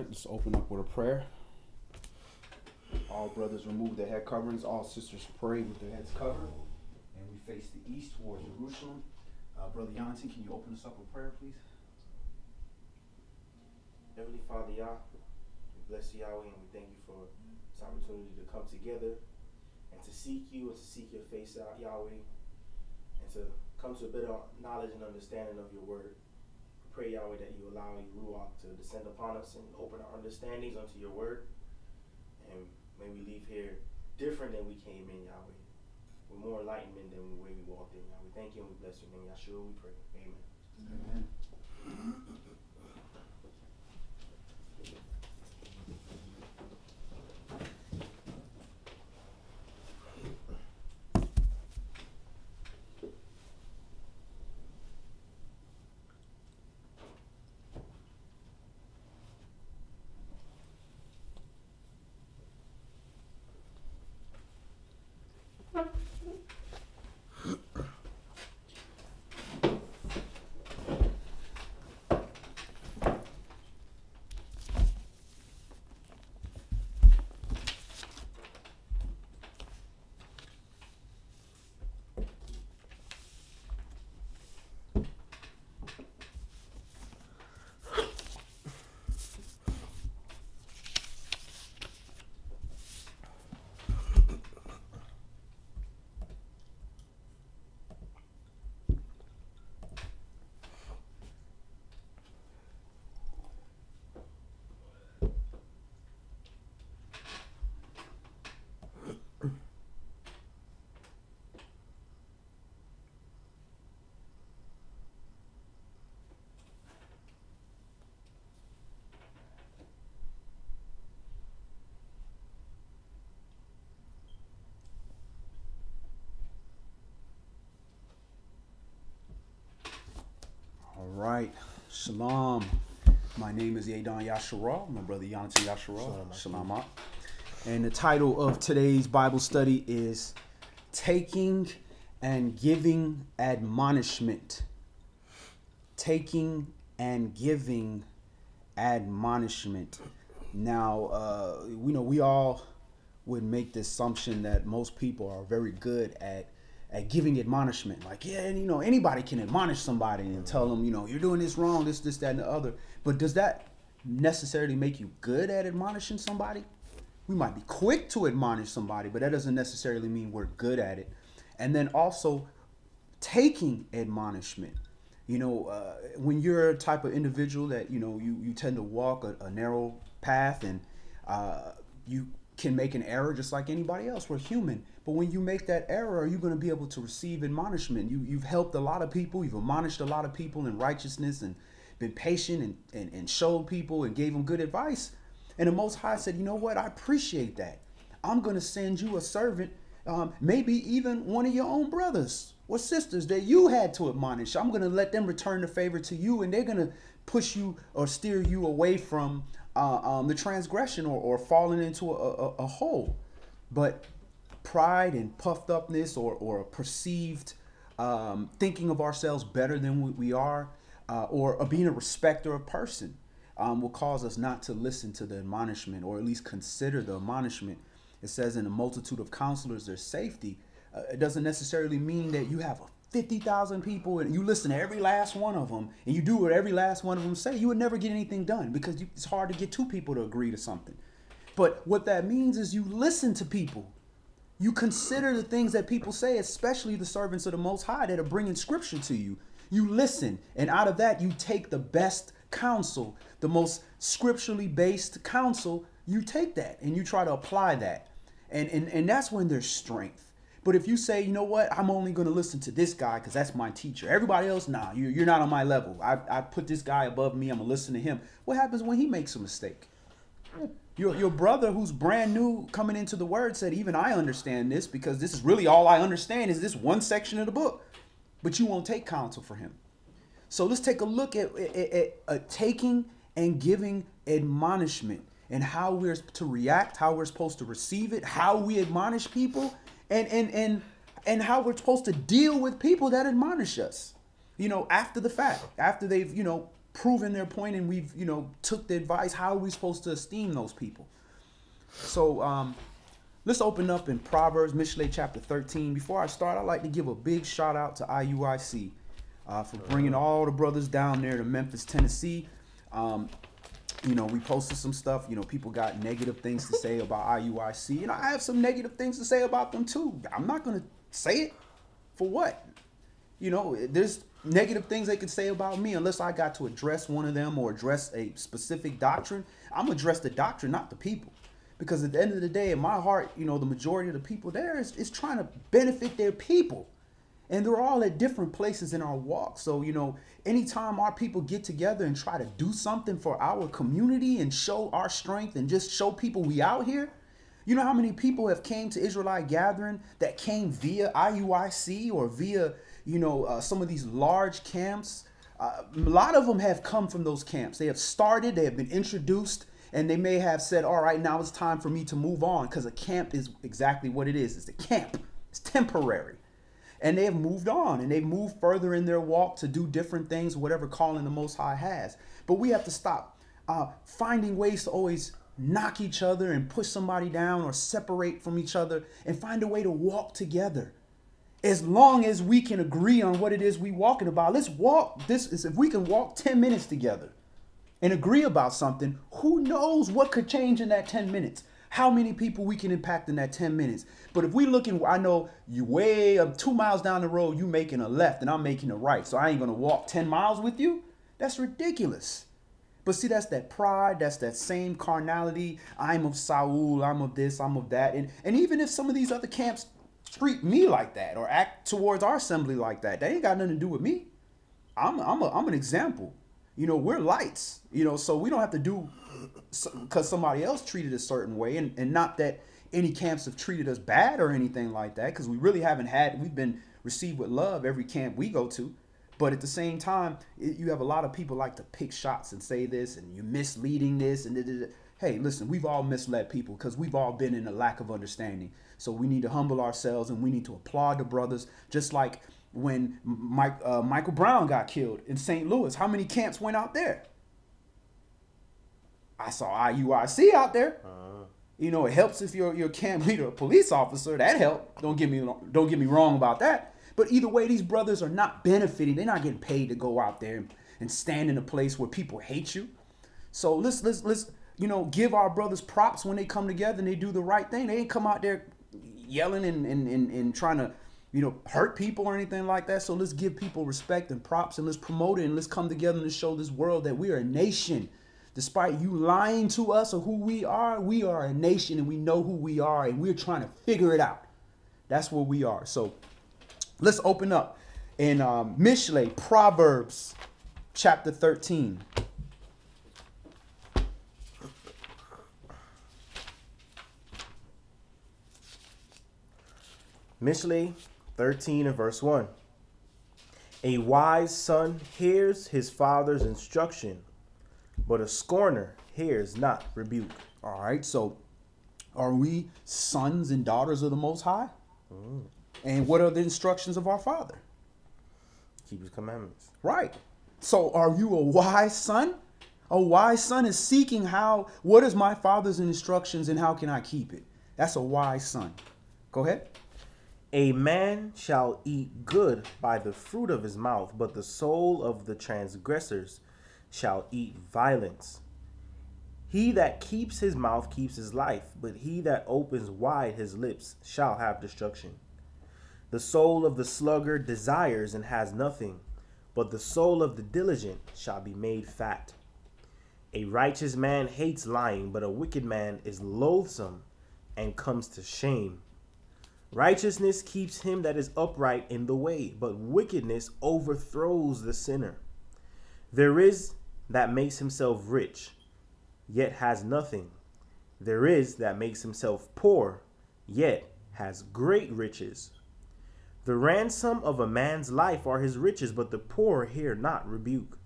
right, let's open up with a prayer. All brothers remove their head coverings. All sisters pray with their heads covered. And we face the east towards Jerusalem. Brother Yonatan, can you open us up with prayer, please? Heavenly Father, Yah, we bless you, Yahweh, and we thank you for this opportunity to come together and to seek you and to seek your face out, Yahweh, and to come to a better knowledge and understanding of your word. We pray, Yahweh, that you allow your Ruach to descend upon us and open our understandings unto your word. And may we leave here different than we came in, Yahweh, with more enlightenment than the way we walked in, Yahweh. Thank you and we bless your name, Yahshua, we pray. Amen. Amen. All right. Shalom. My name is Yadon Yashara. My brother Yonatan Yashara. Shalom. And the title of today's Bible study is Taking and Giving Admonishment. Taking and Giving Admonishment. Now, we all would make the assumption that most people are very good at giving admonishment. Like, yeah, anybody can admonish somebody and tell them, you're doing this wrong, this, that, and the other. But does that necessarily make you good at admonishing somebody? We might be quick to admonish somebody, but that doesn't necessarily mean we're good at it. And then also taking admonishment. When you're a type of individual that, you tend to walk a narrow path and you can make an error just like anybody else. We're human. But when you make that error, are you going to be able to receive admonishment? You've helped a lot of people. You've admonished a lot of people in righteousness and been patient and showed people and gave them good advice. And the Most High said, you know what? I appreciate that. I'm going to send you a servant, maybe even one of your own brothers or sisters that you had to admonish. I'm going to let them return the favor to you, and they're going to push you or steer you away from the transgression or falling into a hole. But pride and puffed upness or perceived thinking of ourselves better than we are, or being a respecter of person, will cause us not to listen to the admonishment, or at least consider the admonishment. It says in a multitude of counselors there's safety. It doesn't necessarily mean that you have 50,000 people and you listen to every last one of them and you do what every last one of them say. You would never get anything done because it's hard to get two people to agree to something. But what that means is you listen to people. You consider the things that people say, especially the servants of the Most High that are bringing scripture to you. You listen, and out of that, you take the best counsel, the most scripturally based counsel. You take that and you try to apply that. And that's when there's strength. But if you say, you know what, I'm only going to listen to this guy because that's my teacher. Everybody else, nah, you're not on my level. I put this guy above me. I'm going to listen to him. What happens when he makes a mistake? Your brother who's brand new coming into the word said, even I understand this because this is really all I understand is this one section of the book. But you won't take counsel for him. So let's take a look at taking and giving admonishment and how we're to react, how we're supposed to receive it, how we admonish people, and how we're supposed to deal with people that admonish us, after the fact, after they've, proven their point and we've, you know, took the advice, how are we supposed to esteem those people? So let's open up in Proverbs, Mishle chapter 13. Before I start, I'd like to give a big shout out to IUIC for bringing all the brothers down there to Memphis, Tennessee. You know, we posted some stuff. You know, people got negative things to say about IUIC. You know, I have some negative things to say about them too. I'm not going to say it. For what? You know, there's negative things they could say about me unless I got to address one of them or address a specific doctrine. I'm going to address the doctrine, not the people. Because at the end of the day, in my heart, you know, the majority of the people there is trying to benefit their people. And they're all at different places in our walk. So, you know, anytime our people get together and try to do something for our community and show our strength and just show people we out here, you know how many people have came to Israelite Gathering that came via IUIC or via, you know, some of these large camps? A lot of them have come from those camps. They have started, they have been introduced, and they may have said, all right, now it's time for me to move on, because a camp is exactly what it is. It's a camp. It's temporary. And they have moved on, and they've moved further in their walk to do different things, whatever calling the Most High has. But we have to stop finding ways to always knock each other and push somebody down or separate from each other, and find a way to walk together. As long as we can agree on what it is we walking about, let's walk. This is, if we can walk 10 minutes together and agree about something, who knows what could change in that 10 minutes? How many people we can impact in that 10 minutes. But if we looking, I know you way up 2 miles down the road, you making a left and I'm making a right. So I ain't going to walk 10 miles with you. That's ridiculous. But see, that's that pride. That's that same carnality. I'm of Saul. I'm of this. I'm of that. And even if some of these other camps treat me like that or act towards our assembly like that, they ain't got nothing to do with me. I'm an example. You know, we're lights, you know, so we don't have to do because somebody else treated a certain way, and not that any camps have treated us bad or anything like that, because we really haven't had, we've been received with love every camp we go to. But at the same time, you have a lot of people like to pick shots and say this and you're misleading this and hey, listen, we've all misled people because we've all been in a lack of understanding. So we need to humble ourselves and we need to applaud the brothers, just like when Michael Brown got killed in St. Louis. How many camps went out there? I saw IUIC out there. You know, it helps if you're camp leader, a police officer. That helped. Don't get me wrong about that. But either way, these brothers are not benefiting. They're not getting paid to go out there and stand in a place where people hate you. So let's you know, give our brothers props when they come together and they do the right thing. They ain't come out there yelling and trying to, you know, hurt people or anything like that. So let's give people respect and props and let's promote it and let's come together and show this world that we are a nation. Despite you lying to us of who we are a nation and we know who we are and we're trying to figure it out. That's where we are. So let's open up in Mishle, Proverbs chapter 13. Mishle 13 and verse 1. A wise son hears his father's instruction, but a scorner hears not rebuke. All right, so are we sons and daughters of the Most High? And what are the instructions of our Father? Keep his commandments. Right. So are you a wise son? A wise son is seeking what is my Father's instructions and how can I keep it? That's a wise son. Go ahead. A man shall eat good by the fruit of his mouth, but the soul of the transgressors shall eat violence. He that keeps his mouth keeps his life, but he that opens wide his lips shall have destruction. The soul of the sluggard desires and has nothing, but the soul of the diligent shall be made fat. A righteous man hates lying, but a wicked man is loathsome and comes to shame. Righteousness keeps him that is upright in the way, but wickedness overthrows the sinner. There is that makes himself rich, yet has nothing. There is that makes himself poor, yet has great riches. The ransom of a man's life are his riches, but the poor hear not rebuke.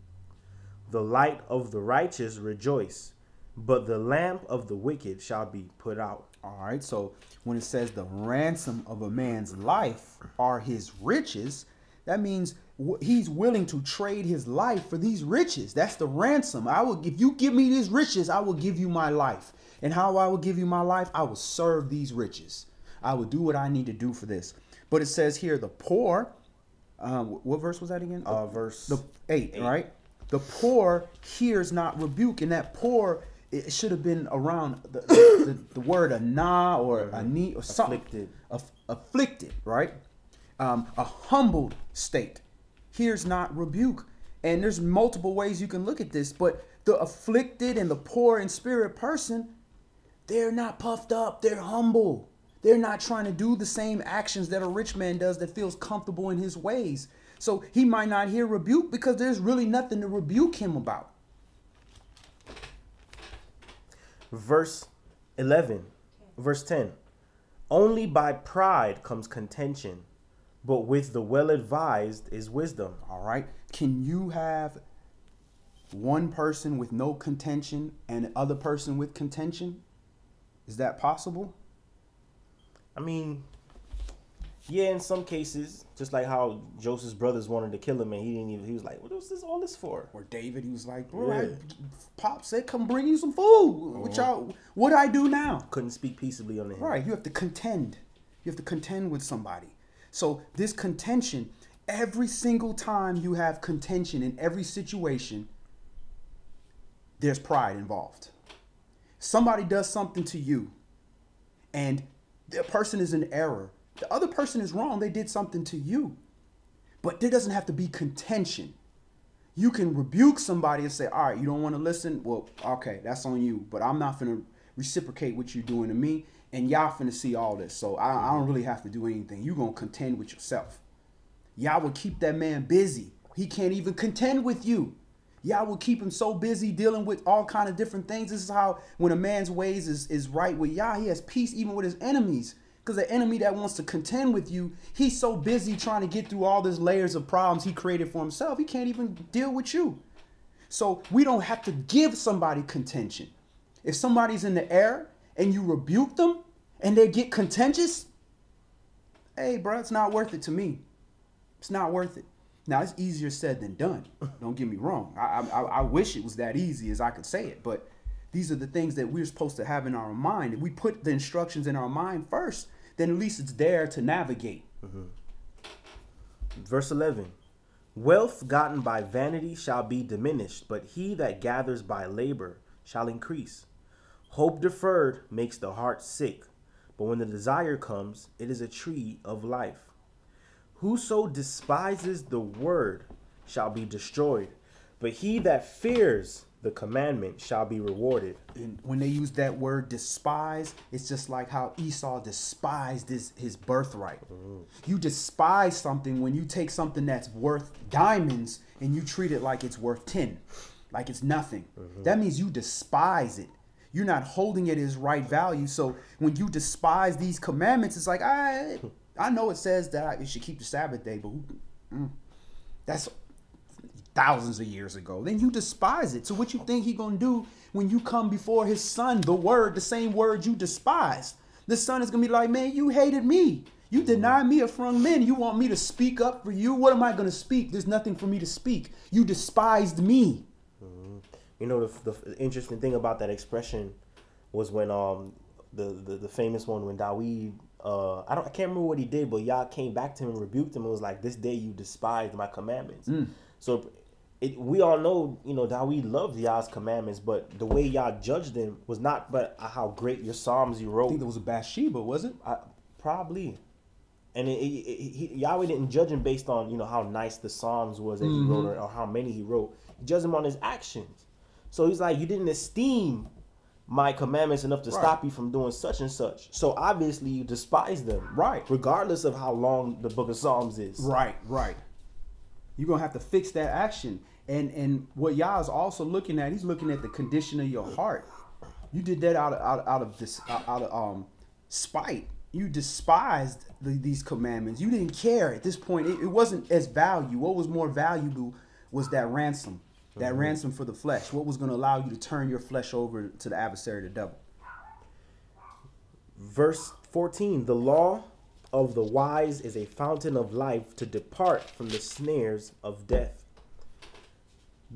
The light of the righteous rejoice, but the lamp of the wicked shall be put out. All right, so when it says the ransom of a man's life are his riches, that means he's willing to trade his life for these riches. That's the ransom. If you give me these riches, I will give you my life. And how I will give you my life, I will serve these riches. I will do what I need to do for this. But it says here, the poor, what verse was that again? Verse 8, right? The poor hears not rebuke, and that poor, it should have been around the word ana or ani or something. Afflicted, right? A humbled state hears not rebuke. And there's multiple ways you can look at this, but the afflicted and the poor in spirit person, they're not puffed up, they're humble. They're not trying to do the same actions that a rich man does that feels comfortable in his ways. So he might not hear rebuke because there's really nothing to rebuke him about. Verse 11, verse 10. Only by pride comes contention, but with the well-advised is wisdom. All right. Can you have one person with no contention and the other person with contention? Is that possible? I mean, yeah, in some cases, just like how Joseph's brothers wanted to kill him, and he was like, what was this all this for? Or David, he was like, bro, Pop said, come bring you some food. What I do now? Couldn't speak peaceably on the hill. Right, you have to contend. You have to contend with somebody. So this contention, every single time you have contention in every situation, there's pride involved. Somebody does something to you, and the person is in error. The other person is wrong. They did something to you. But there doesn't have to be contention. You can rebuke somebody and say, all right, you don't want to listen? Well, okay, that's on you. But I'm not going to reciprocate what you're doing to me. And y'all finna see all this. So I don't really have to do anything. You're going to contend with yourself. Y'all will keep that man busy. He can't even contend with you. Y'all will keep him so busy dealing with all kind of different things. This is how when a man's ways is right with Yah, he has peace even with his enemies. Because the enemy that wants to contend with you, he's so busy trying to get through all these layers of problems he created for himself. He can't even deal with you. So we don't have to give somebody contention. If somebody's in the error and you rebuke them and they get contentious, hey, bro, it's not worth it to me. It's not worth it. Now, it's easier said than done. Don't get me wrong. I wish it was that easy as I could say it. But these are the things that we're supposed to have in our mind. If we put the instructions in our mind first, then at least it's there to navigate. Verse 11. Wealth gotten by vanity shall be diminished, but he that gathers by labor shall increase. Hope deferred makes the heart sick, but when the desire comes, it is a tree of life. Whoso despises the word shall be destroyed, but he that fears the commandment shall be rewarded. And when they use that word despise, it's just like how Esau despised his birthright. You despise something when you take something that's worth diamonds and you treat it like it's worth 10, like it's nothing. That means you despise it. You're not holding it as right value. So when you despise these commandments, it's like, I know it says that you should keep the Sabbath day, but that's thousands of years ago. Then you despise it. So what you think he gonna do when you come before his son, the same word you despised? The son is gonna be like, man, you hated me. You denied me from men. You want me to speak up for you? What am I gonna speak? There's nothing for me to speak. You despised me. You know, the interesting thing about that expression was when the famous one when Dawid, I can't remember what he did, but Yah came back to him and rebuked him and was like, this day you despised my commandments. So we all know, Dawid loved Yah's commandments, but the way Yah judged him was not but how great your Psalms you wrote. I think there was a Bathsheba, was it? Probably. And Yahweh didn't judge him based on, how nice the Psalms was that he wrote or how many he wrote. He judged him on his actions. So he's like, you didn't esteem my commandments enough to stop you from doing such and such. So obviously you despise them. Right. Regardless of how long the book of Psalms is. Right. You're going to have to fix that action. And what Yah is also looking at, he's looking at the condition of your heart. You did that out of spite. You despised these commandments. You didn't care at this point. It wasn't as valuable. What was more valuable was that ransom. That ransom for the flesh. What was going to allow you to turn your flesh over to the adversary, the devil. Verse 14. The law of the wise is a fountain of life to depart from the snares of death.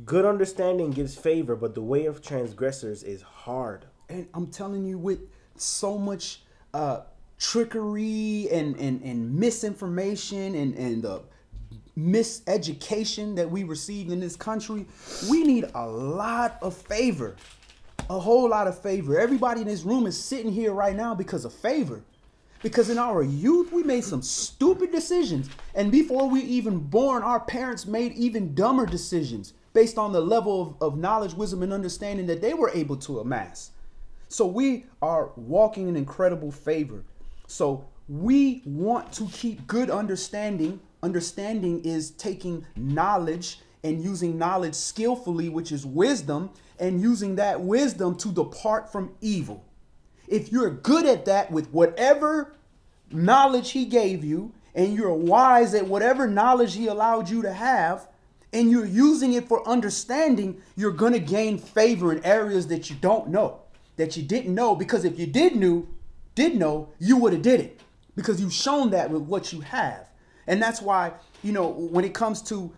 Good understanding gives favor, but the way of transgressors is hard. And I'm telling you, with so much trickery and misinformation and the miseducation that we received in this country, we need a lot of favor, a whole lot of favor. Everybody in this room is sitting here right now because of favor. Because in our youth, we made some stupid decisions. And before we even born, our parents made even dumber decisions based on the level of knowledge, wisdom, and understanding that they were able to amass. So we are walking in incredible favor. So we want to keep good understanding. Understanding is taking knowledge and using knowledge skillfully, which is wisdom, and using that wisdom to depart from evil. If you're good at that with whatever knowledge he gave you, and you're wise at whatever knowledge he allowed you to have, and you're using it for understanding, you're going to gain favor in areas that you don't know, that you didn't know. Because if you did know, you would have did it, because you've shown that with what you have. And that's why, you know, when it comes to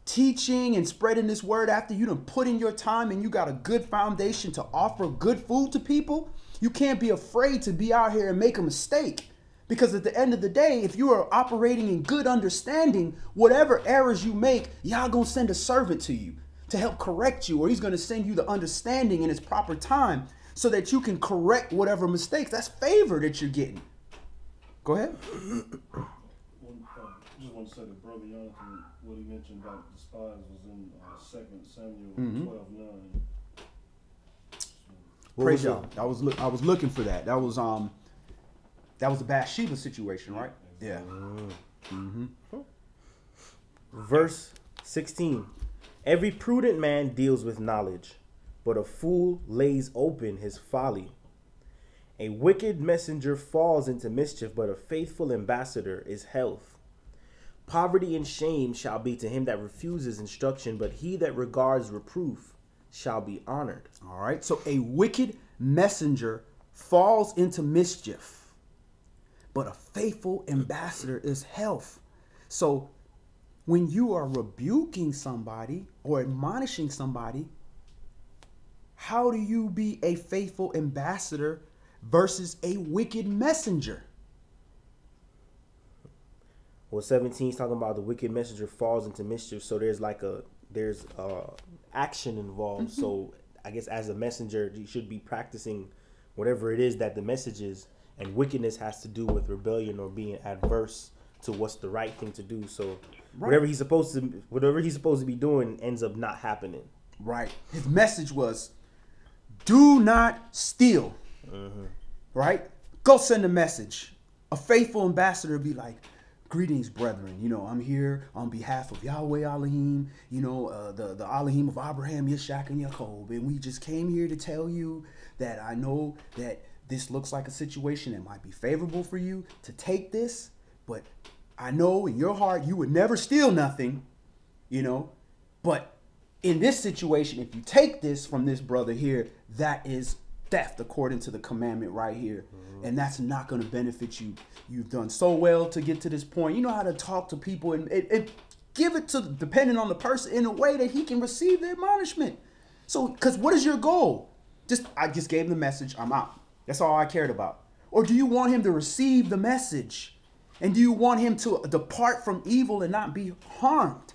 teaching and spreading this word, after you done put in your time and you got a good foundation to offer good food to people, you can't be afraid to be out here and make a mistake. Because at the end of the day, if you are operating in good understanding, whatever errors you make, y'all gonna send a servant to you to help correct you, or he's gonna send you the understanding in its proper time so that you can correct whatever mistakes. That's favor that you're getting. Go ahead. Just want to say that Brother Jonathan, what he mentioned about the spies was in 2 Samuel 12:9. Praise y'all. I was looking for that. That was a Bathsheba situation, right? Yeah. Verse 16. Every prudent man deals with knowledge, but a fool lays open his folly. A wicked messenger falls into mischief, but a faithful ambassador is health. Poverty and shame shall be to him that refuses instruction, but he that regards reproof shall be honored. All right. So a wicked messenger falls into mischief, but a faithful ambassador is health. So when you are rebuking somebody or admonishing somebody, how do you be a faithful ambassador versus a wicked messenger? Well, 17 is talking about the wicked messenger falls into mischief. So there's action involved. So I guess as a messenger, you should be practicing whatever it is that the message is. And wickedness has to do with rebellion or being adverse to what's the right thing to do. So whatever he's supposed to be doing ends up not happening. Right. His message was, do not steal. Right? Go send a message. A faithful ambassador be like, greetings, brethren. You know, I'm here on behalf of Yahweh Elohim, you know, the Elohim of Abraham, Yishak, and Jacob. And we just came here to tell you that I know that this looks like a situation that might be favorable for you to take this. But I know in your heart you would never steal nothing, you know. But in this situation, if you take this from this brother here, that is theft according to the commandment right here. And that's not going to benefit you. You've done so well to get to this point. You know how to talk to people and give it to, depending on the person, in a way that he can receive the admonishment. So, because what is your goal? I just gave him the message, I'm out. That's all I cared about. Or do you want him to receive the message? And do you want him to depart from evil and not be harmed?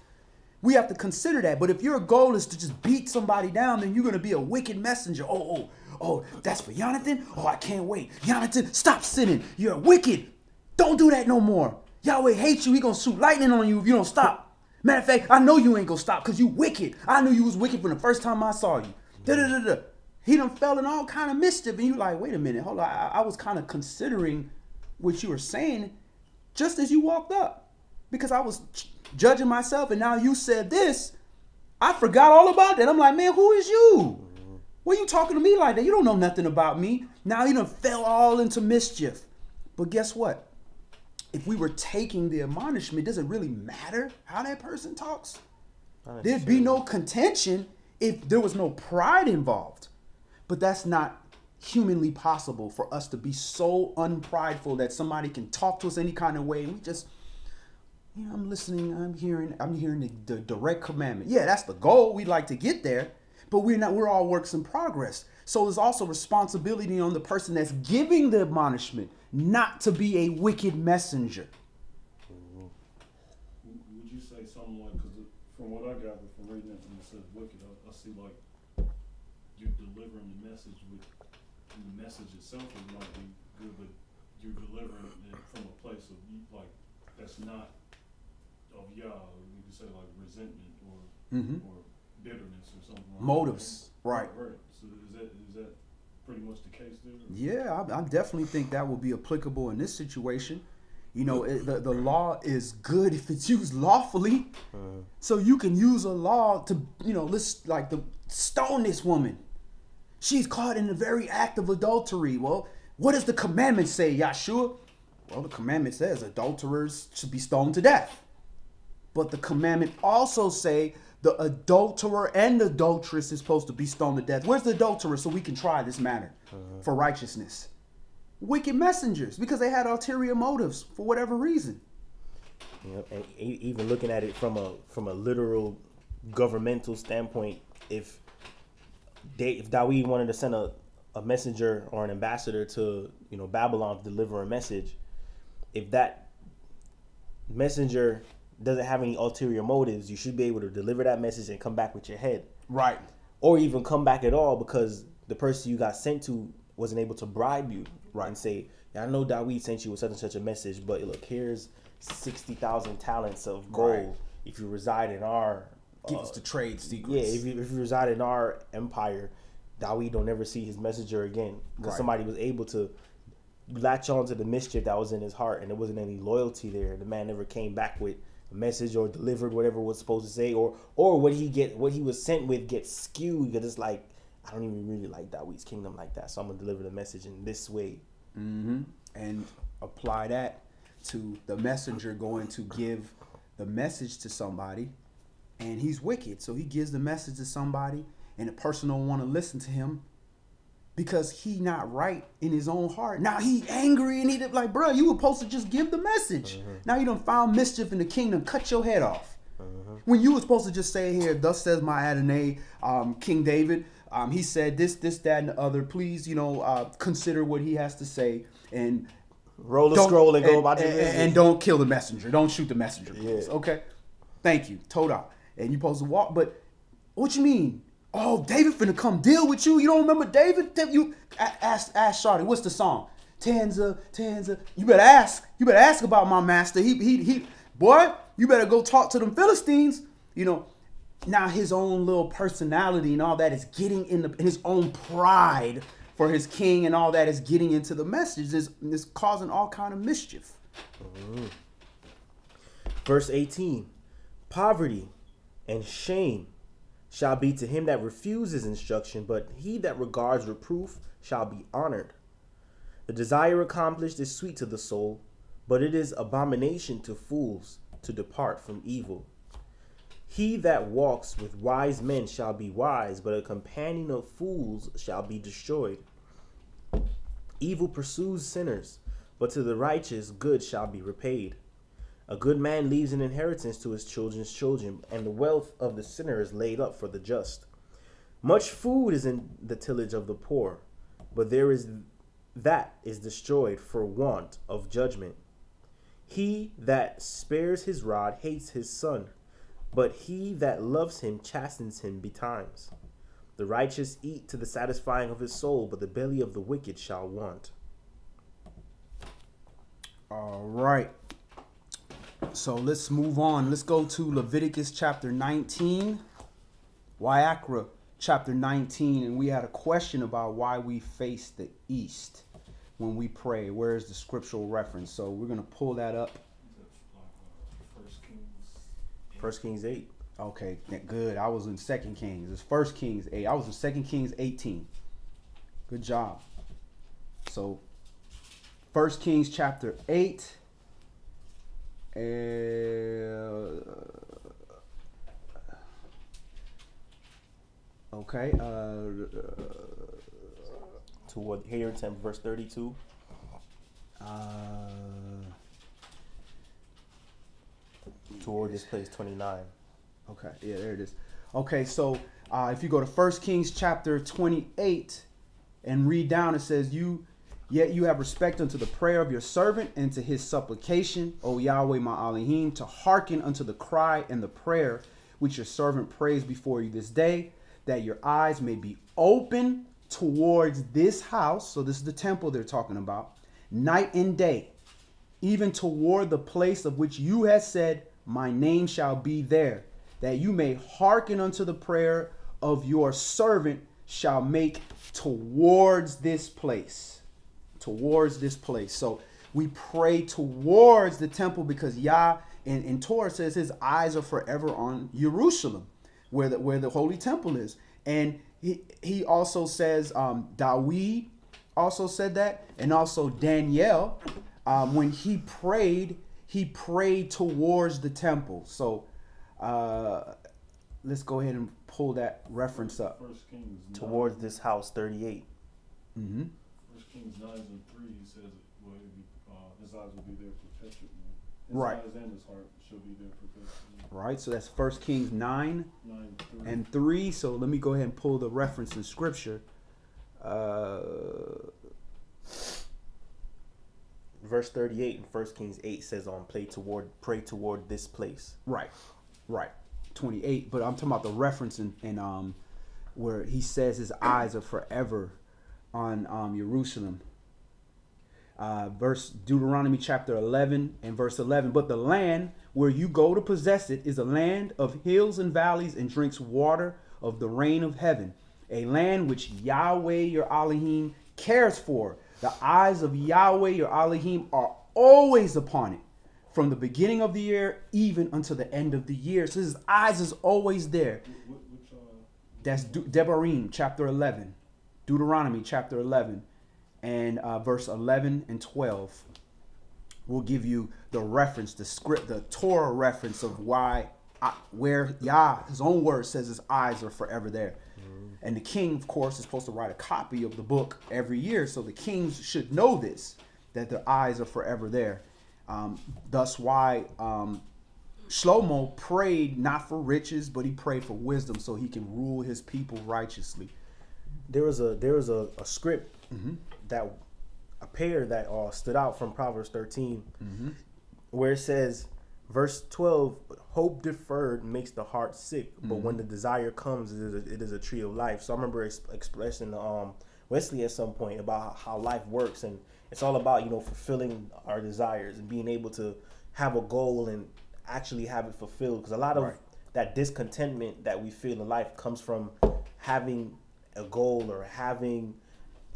We have to consider that. But if your goal is to just beat somebody down, then you're going to be a wicked messenger. Oh, that's for Jonathan? Oh, I can't wait. Jonathan, stop sinning. You're wicked. Don't do that no more. Yahweh hates you. He going to shoot lightning on you if you don't stop. Matter of fact, I know you ain't going to stop because you wicked. I knew you was wicked from the first time I saw you. He done fell in all kind of mischief. And you like, wait a minute. Hold on. I was kind of considering what you were saying just as you walked up. Because I was judging myself. And now you said this. I forgot all about that. I'm like, man, who is you? Why are you talking to me like that? You don't know nothing about me. Now you done fell all into mischief. But guess what? If we were taking the admonishment, does it really matter how that person talks? There'd be no contention if there was no pride involved. But that's not humanly possible for us to be so unprideful that somebody can talk to us any kind of way. And we just, I'm listening, I'm hearing the direct commandment. Yeah, that's the goal. We'd like to get there, but we're all works in progress. So there's also responsibility on the person that's giving the admonishment not to be a wicked messenger. Would you say something like, because from what I gather from reading it when it says wicked, I see like you're delivering the message with, the message itself might be good, but you're delivering it from a place of like, that's not of Yah, you could say like resentment or bitterness or something like motives, that. Right. So is that pretty much the case there? Yeah, I definitely think that will be applicable in this situation. The law is good if it's used lawfully. So you can use a law to, let's like to stone this woman. She's caught in the very act of adultery. Well, what does the commandment say, Yahshua? Well, the commandment says adulterers should be stoned to death. But the commandment also say the adulterer and adulteress is supposed to be stoned to death. Where's the adulterer so we can try this matter for righteousness? Wicked messengers, because they had ulterior motives for whatever reason. And even looking at it from a literal governmental standpoint, if Dawid wanted to send a messenger or an ambassador to Babylon to deliver a message, if that messenger doesn't have any ulterior motives, you should be able to deliver that message and come back with your head. Right. Or even come back at all because the person you got sent to wasn't able to bribe you. Right. And say, I know Dawid sent you with such and such a message, but look, here's 60,000 talents of gold. Right. If you reside in our... Give us the trade secrets. Yeah, if you reside in our empire, Dawid don't ever see his messenger again. Because somebody was able to latch on to the mischief that was in his heart and there wasn't any loyalty there. The man never came back with a message or delivered whatever was supposed to say, or what he was sent with gets skewed because it's like, I don't even really like Dawid's kingdom like that, so I'm gonna deliver the message in this way. And apply that to the messenger going to give the message to somebody, and he's wicked, so he gives the message to somebody, and the person don't want to listen to him because he not right in his own heart. Now he angry and he like, bro, you were supposed to just give the message. Now you done found mischief in the kingdom, cut your head off. When you were supposed to just say here, thus says my Adonai, King David. He said this, that, and the other. Please, consider what he has to say and roll the scroll and go about your business. And don't kill the messenger. Don't shoot the messenger. Please. Yeah. Okay. Thank you. Toda. And you supposed to walk. But what you mean? Oh, David finna come deal with you. You don't remember David? You ask Shawty. What's the song? Tanza. You better ask. You better ask about my master. He. Boy, you better go talk to them Philistines. Now his own little personality and all that is getting in his own pride for his king and all that is getting into the message is causing all kind of mischief. Verse 18, poverty and shame shall be to him that refuses instruction, but he that regards reproof shall be honored. The desire accomplished is sweet to the soul, but it is abomination to fools to depart from evil. He that walks with wise men shall be wise, but a companion of fools shall be destroyed. Evil pursues sinners, but to the righteous good shall be repaid. A good man leaves an inheritance to his children's children, and the wealth of the sinner is laid up for the just. Much food is in the tillage of the poor, but that is destroyed for want of judgment. He that spares his rod hates his son, but he that loves him chastens him betimes. The righteous eat to the satisfying of his soul, but the belly of the wicked shall want. All right. So let's move on. Let's go to Leviticus chapter 19, Wayakra chapter 19, and we had a question about why we face the east when we pray. Where is the scriptural reference? So we're going to pull that up. 1 Kings 8. Okay, good. I was in 2 Kings. It's 1 Kings 8. I was in 2 Kings 18. Good job. So 1 Kings chapter 8. Okay. toward here in verse 32. Toward this place, 29. Okay, yeah, there it is. Okay, so if you go to 1 Kings chapter 28 and read down, it says, Yet you have respect unto the prayer of your servant and to his supplication, O Yahweh my Elohim, to hearken unto the cry and the prayer which your servant prays before you this day, that your eyes may be open towards this house. So this is the temple they're talking about, night and day, even toward the place of which you have said, my name shall be there, that you may hearken unto the prayer of your servant shall make towards this place. Towards this place. So we pray towards the temple because Yah in Torah says his eyes are forever on Jerusalem, where the holy temple is. And he also says, Dawid also said that, and also Daniel, when he prayed towards the temple. So let's go ahead and pull that reference up. First Kings Towards this house, 38. Mm-hmm. Kings 9 and 3, he says, well, his eyes will be there perpetually. His Right. eyes and his heart shall be there perpetually. Right, so that's 1 Kings 9 9, 3. and 3. So let me go ahead and pull the reference in scripture. Verse 38 in 1 Kings 8 says, pray toward this place. Right. 28. But I'm talking about the reference in where he says his eyes are forever on Jerusalem. Verse Deuteronomy chapter 11 and verse 11. But the land where you go to possess it is a land of hills and valleys and drinks water of the rain of heaven. A land which Yahweh your Elohim cares for. The eyes of Yahweh your Elohim are always upon it, from the beginning of the year even until the end of the year. So his eyes is always there. That's Devarim chapter 11. Deuteronomy chapter 11 and verse 11 and 12 will give you the reference, the script, the Torah reference of where Yah, his own word says his eyes are forever there. Mm-hmm. And the king, of course, is supposed to write a copy of the book every year. So the kings should know this, that their eyes are forever there. Thus why Shlomo prayed not for riches, but he prayed for wisdom so he can rule his people righteously. There was a script Mm-hmm. that a pair that stood out from Proverbs 13, Mm-hmm. where it says, verse 12, hope deferred makes the heart sick, but Mm-hmm. when the desire comes, it is a tree of life. So I remember expressing Wesley at some point about how life works, and it's all about fulfilling our desires and being able to have a goal and actually have it fulfilled. Because a lot of that discontentment that we feel in life comes from having a goal or having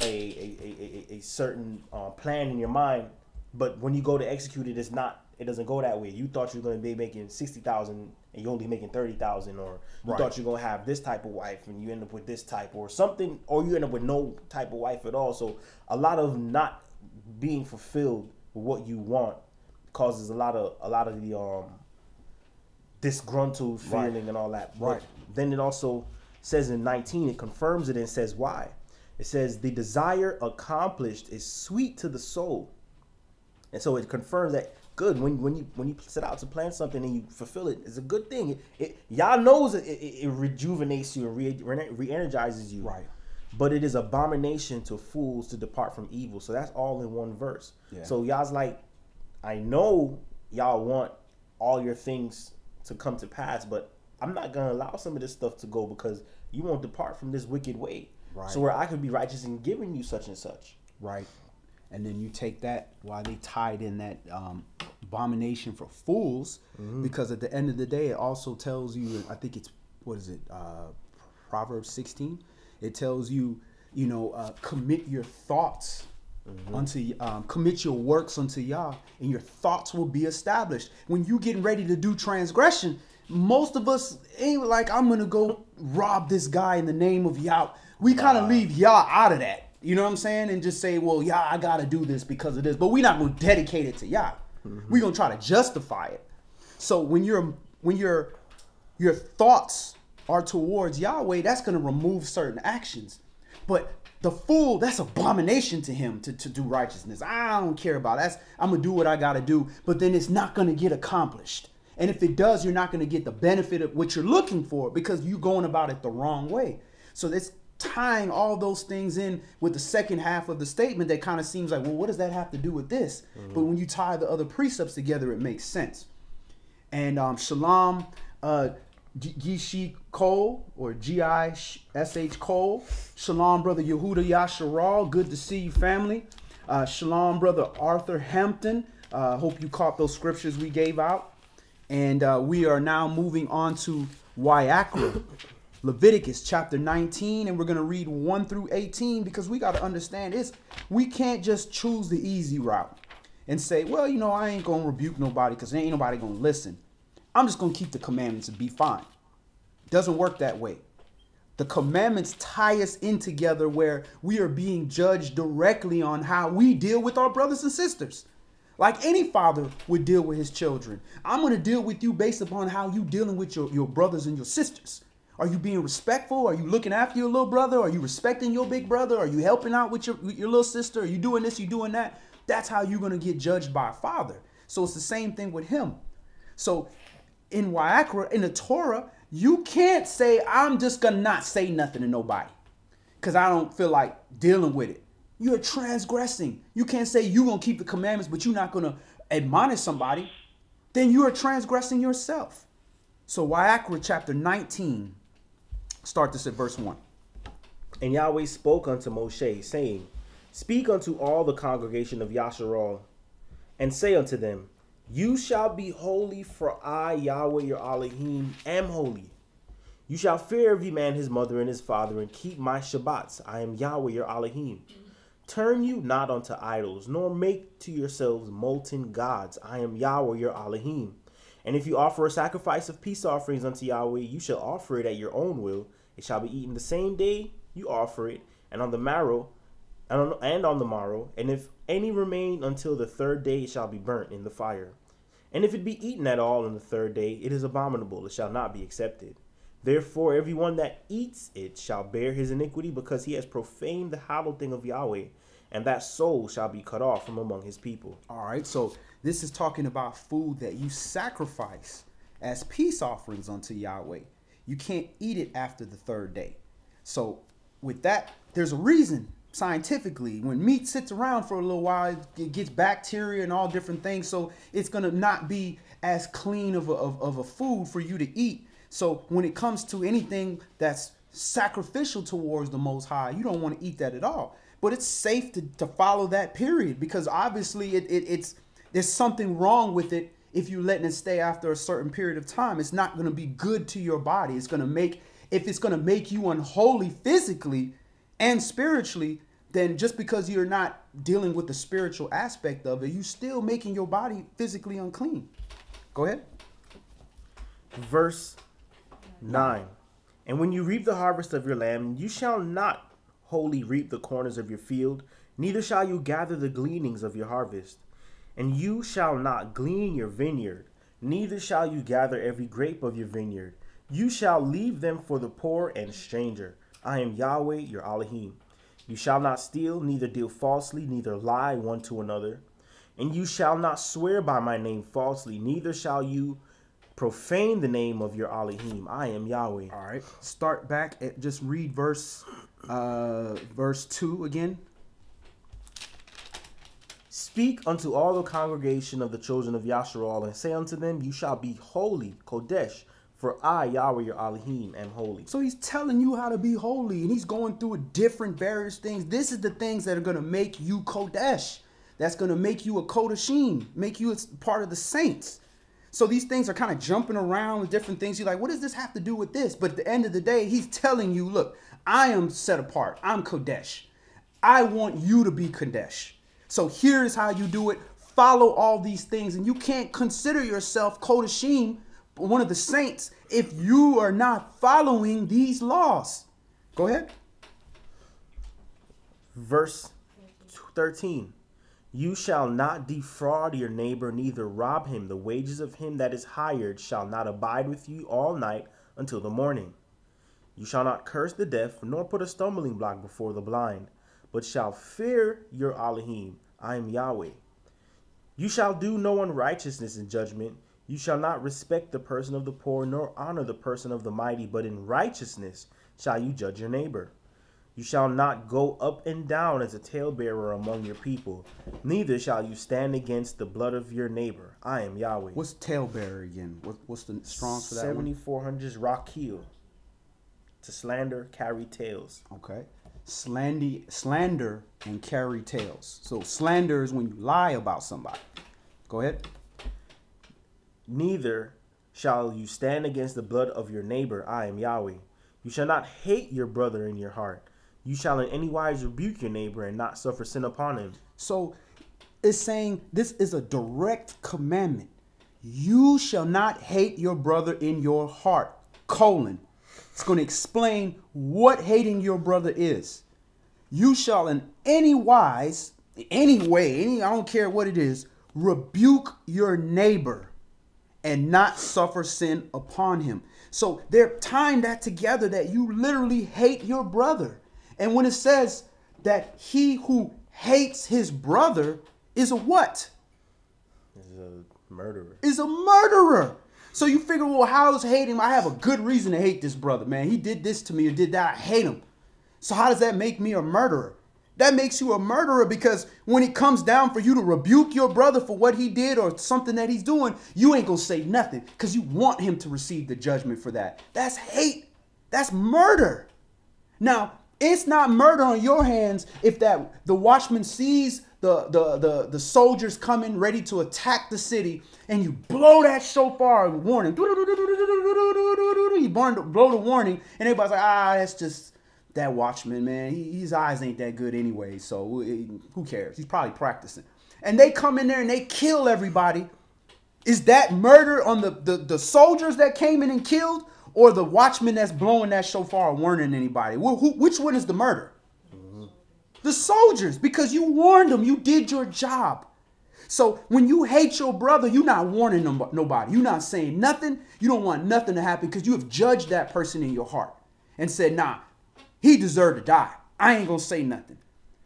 a certain plan in your mind, but when you go to execute it, it doesn't go that way. You thought you were going to be making 60,000 and you're only making 30,000, or you thought you're going to have this type of wife and you end up with this type or something, or you end up with no type of wife at all. So a lot of not being fulfilled with what you want causes a lot of the disgruntled feeling and all that. But then it also says in 19, it confirms it and says why. It says the desire accomplished is sweet to the soul. And so it confirms that good when you set out to plan something and you fulfill it, it's a good thing. Y'all knows it rejuvenates you and re-energizes you. Right. But it is abomination to fools to depart from evil. So that's all in one verse. Yeah. So y'all's like, I know y'all want all your things to come to pass, but I'm not going to allow some of this stuff to go because you won't depart from this wicked way. Right. So where I could be righteous in giving you such and such. Right. And then you take that, why they tied in that abomination for fools, because at the end of the day, it also tells you, I think it's, Proverbs 16. It tells you, commit your thoughts unto, commit your works unto Yah, and your thoughts will be established. When you getting ready to do transgression, most of us ain't like, I'm going to go rob this guy in the name of Yah. We kind of leave Yah out of that. You know what I'm saying? And just say, well, Yah, I got to do this because of this. But we're not going to dedicate it to Yah. We're going to try to justify it. So when your thoughts are towards Yahweh, that's going to remove certain actions. But The fool, that's abomination to him to do righteousness. I don't care about that. I'm going to do what I got to do, but then it's not going to get accomplished. And if it does, you're not going to get the benefit of what you're looking for because you're going about it the wrong way. So that's tying all those things in with the second half of the statement that kind of seems like, well, what does that have to do with this? But when you tie the other precepts together, it makes sense. And Shalom, Gishi Cole, or Gish Cole. Shalom, Brother Yehuda Yasharal. Good to see you, family. Shalom, Brother Arthur Hampton. Hope you caught those scriptures we gave out. And we are now moving on to Wayakra, Leviticus chapter 19, and we're going to read 1 through 18 because we got to understand this. We can't just choose the easy route and say, well, you know, I ain't going to rebuke nobody because ain't nobody going to listen. I'm just going to keep the commandments and be fine. Doesn't work that way. The commandments tie us in together where we are being judged directly on how we deal with our brothers and sisters. Like any father would deal with his children. I'm going to deal with you based upon how you dealing with your brothers and your sisters. Are you being respectful? Are you looking after your little brother? Are you respecting your big brother? Are you helping out with your little sister? Are you doing this? You doing that? That's how you're going to get judged by a father. So it's the same thing with him. So in Wayakra, in the Torah, you can't say, I'm just going to not say nothing to nobody because I don't feel like dealing with it. You're transgressing. You can't say you're going to keep the commandments, but you're not going to admonish somebody. Then you are transgressing yourself. So Wayakra chapter 19, start this at verse 1. And Yahweh spoke unto Moshe, saying, Speak unto all the congregation of Yasharal, and say unto them, You shall be holy, for I, Yahweh your Elohim, am holy. You shall fear every man his mother and his father, and keep my Shabbats. I am Yahweh your Elohim. Turn you not unto idols, nor make to yourselves molten gods. I am Yahweh your Elohim. And if you offer a sacrifice of peace offerings unto Yahweh, you shall offer it at your own will. It shall be eaten the same day you offer it, and on the morrow, and if any remain until the third day, it shall be burnt in the fire. And if it be eaten at all on the third day, it is abominable, it shall not be accepted. Therefore, everyone that eats it shall bear his iniquity, because he has profaned the hallowed thing of Yahweh, and that soul shall be cut off from among his people. All right, so this is talking about food that you sacrifice as peace offerings unto Yahweh. You can't eat it after the third day. So with that, there's a reason scientifically. When meat sits around for a little while, it gets bacteria and all different things. So it's going to not be as clean of a food for you to eat. So when it comes to anything that's sacrificial towards the Most High, you don't want to eat that at all. But it's safe to follow that period, because obviously there's something wrong with it if you're letting it stay after a certain period of time. It's not going to be good to your body. It's going to make, if it's going to make you unholy physically and spiritually, then just because you're not dealing with the spiritual aspect of it, you're still making your body physically unclean. Go ahead. Verse 9. And when you reap the harvest of your land, you shall not wholly reap the corners of your field, neither shall you gather the gleanings of your harvest. And you shall not glean your vineyard, neither shall you gather every grape of your vineyard. You shall leave them for the poor and stranger. I am Yahweh your Elohim. You shall not steal, neither deal falsely, neither lie one to another. And you shall not swear by my name falsely, neither shall you profane the name of your Elohim. I am Yahweh. All right. Start back at, just read verse 2 again. Speak unto all the congregation of the children of Yasharal, and say unto them, You shall be holy, Kodesh, for I, Yahweh your Elohim, am holy. So he's telling you how to be holy, and he's going through different various things. This is the things that are going to make you Kodesh. That's going to make you a Kodashim, make you a part of the saints. So these things are kind of jumping around with different things. You're like, what does this have to do with this? But at the end of the day, he's telling you, look, I am set apart. I'm Kodesh. I want you to be Kodesh. So here's how you do it. Follow all these things. And you can't consider yourself Kodashim, one of the saints, if you are not following these laws. Go ahead. Verse 13. You shall not defraud your neighbor, neither rob him. The wages of him that is hired shall not abide with you all night until the morning. You shall not curse the deaf, nor put a stumbling block before the blind, but shall fear your Elohim. I am Yahweh. You shall do no unrighteousness in judgment. You shall not respect the person of the poor, nor honor the person of the mighty, but in righteousness shall you judge your neighbor. You shall not go up and down as a talebearer among your people, neither shall you stand against the blood of your neighbor. I am Yahweh. What's talebearer again? What's the Strong's for that one? 7400s Rakil. To slander, carry tales. Okay. Slander and carry tales. So slander is when you lie about somebody. Go ahead. Neither shall you stand against the blood of your neighbor. I am Yahweh. You shall not hate your brother in your heart. You shall in any wise rebuke your neighbor and not suffer sin upon him. So it's saying this is a direct commandment. You shall not hate your brother in your heart. Colon. It's going to explain what hating your brother is. You shall in any wise, any way, I don't care what it is, rebuke your neighbor and not suffer sin upon him. So they're tying that together, that you literally hate your brother. And when it says that he who hates his brother is a what? Is a murderer. Is a murderer. So you figure, well, how is hating him? I have a good reason to hate this brother, man. He did this to me or did that. I hate him. So how does that make me a murderer? That makes you a murderer because when it comes down for you to rebuke your brother for what he did or something that he's doing, you ain't going to say nothing because you want him to receive the judgment for that. That's hate. That's murder. Now, it's not murder on your hands if the watchman sees the soldiers coming ready to attack the city and you blow that shofar warning. You blow the warning and everybody's like, that's just that watchman, man. His eyes ain't that good anyway, so who cares? He's probably practicing. And they come in there and they kill everybody. Is that murder on the soldiers that came in and killed? Or the watchman that's blowing that shofar warning anybody? Which one is the murder? The soldiers, because you warned them. You did your job. So when you hate your brother, you're not warning nobody. You're not saying nothing. You don't want nothing to happen because you have judged that person in your heart and said, nah, he deserved to die. I ain't going to say nothing.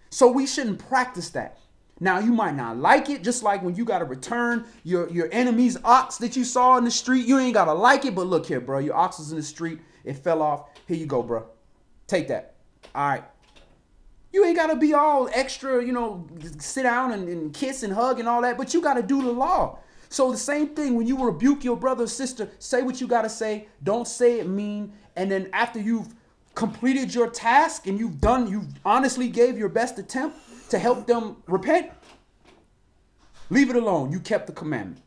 So we shouldn't practice that. Now, you might not like it, just like when you got to return your enemy's ox that you saw in the street. You ain't got to like it, but look here, bro. Your ox is in the street. It fell off. Here you go, bro. Take that. All right. You ain't got to be all extra, sit down and kiss and hug and all that, but you got to do the law. So the same thing, when you rebuke your brother or sister, say what you got to say. Don't say it mean. And then after you've completed your task and you've honestly gave your best attempt to help them repent, leave it alone. You kept the commandment.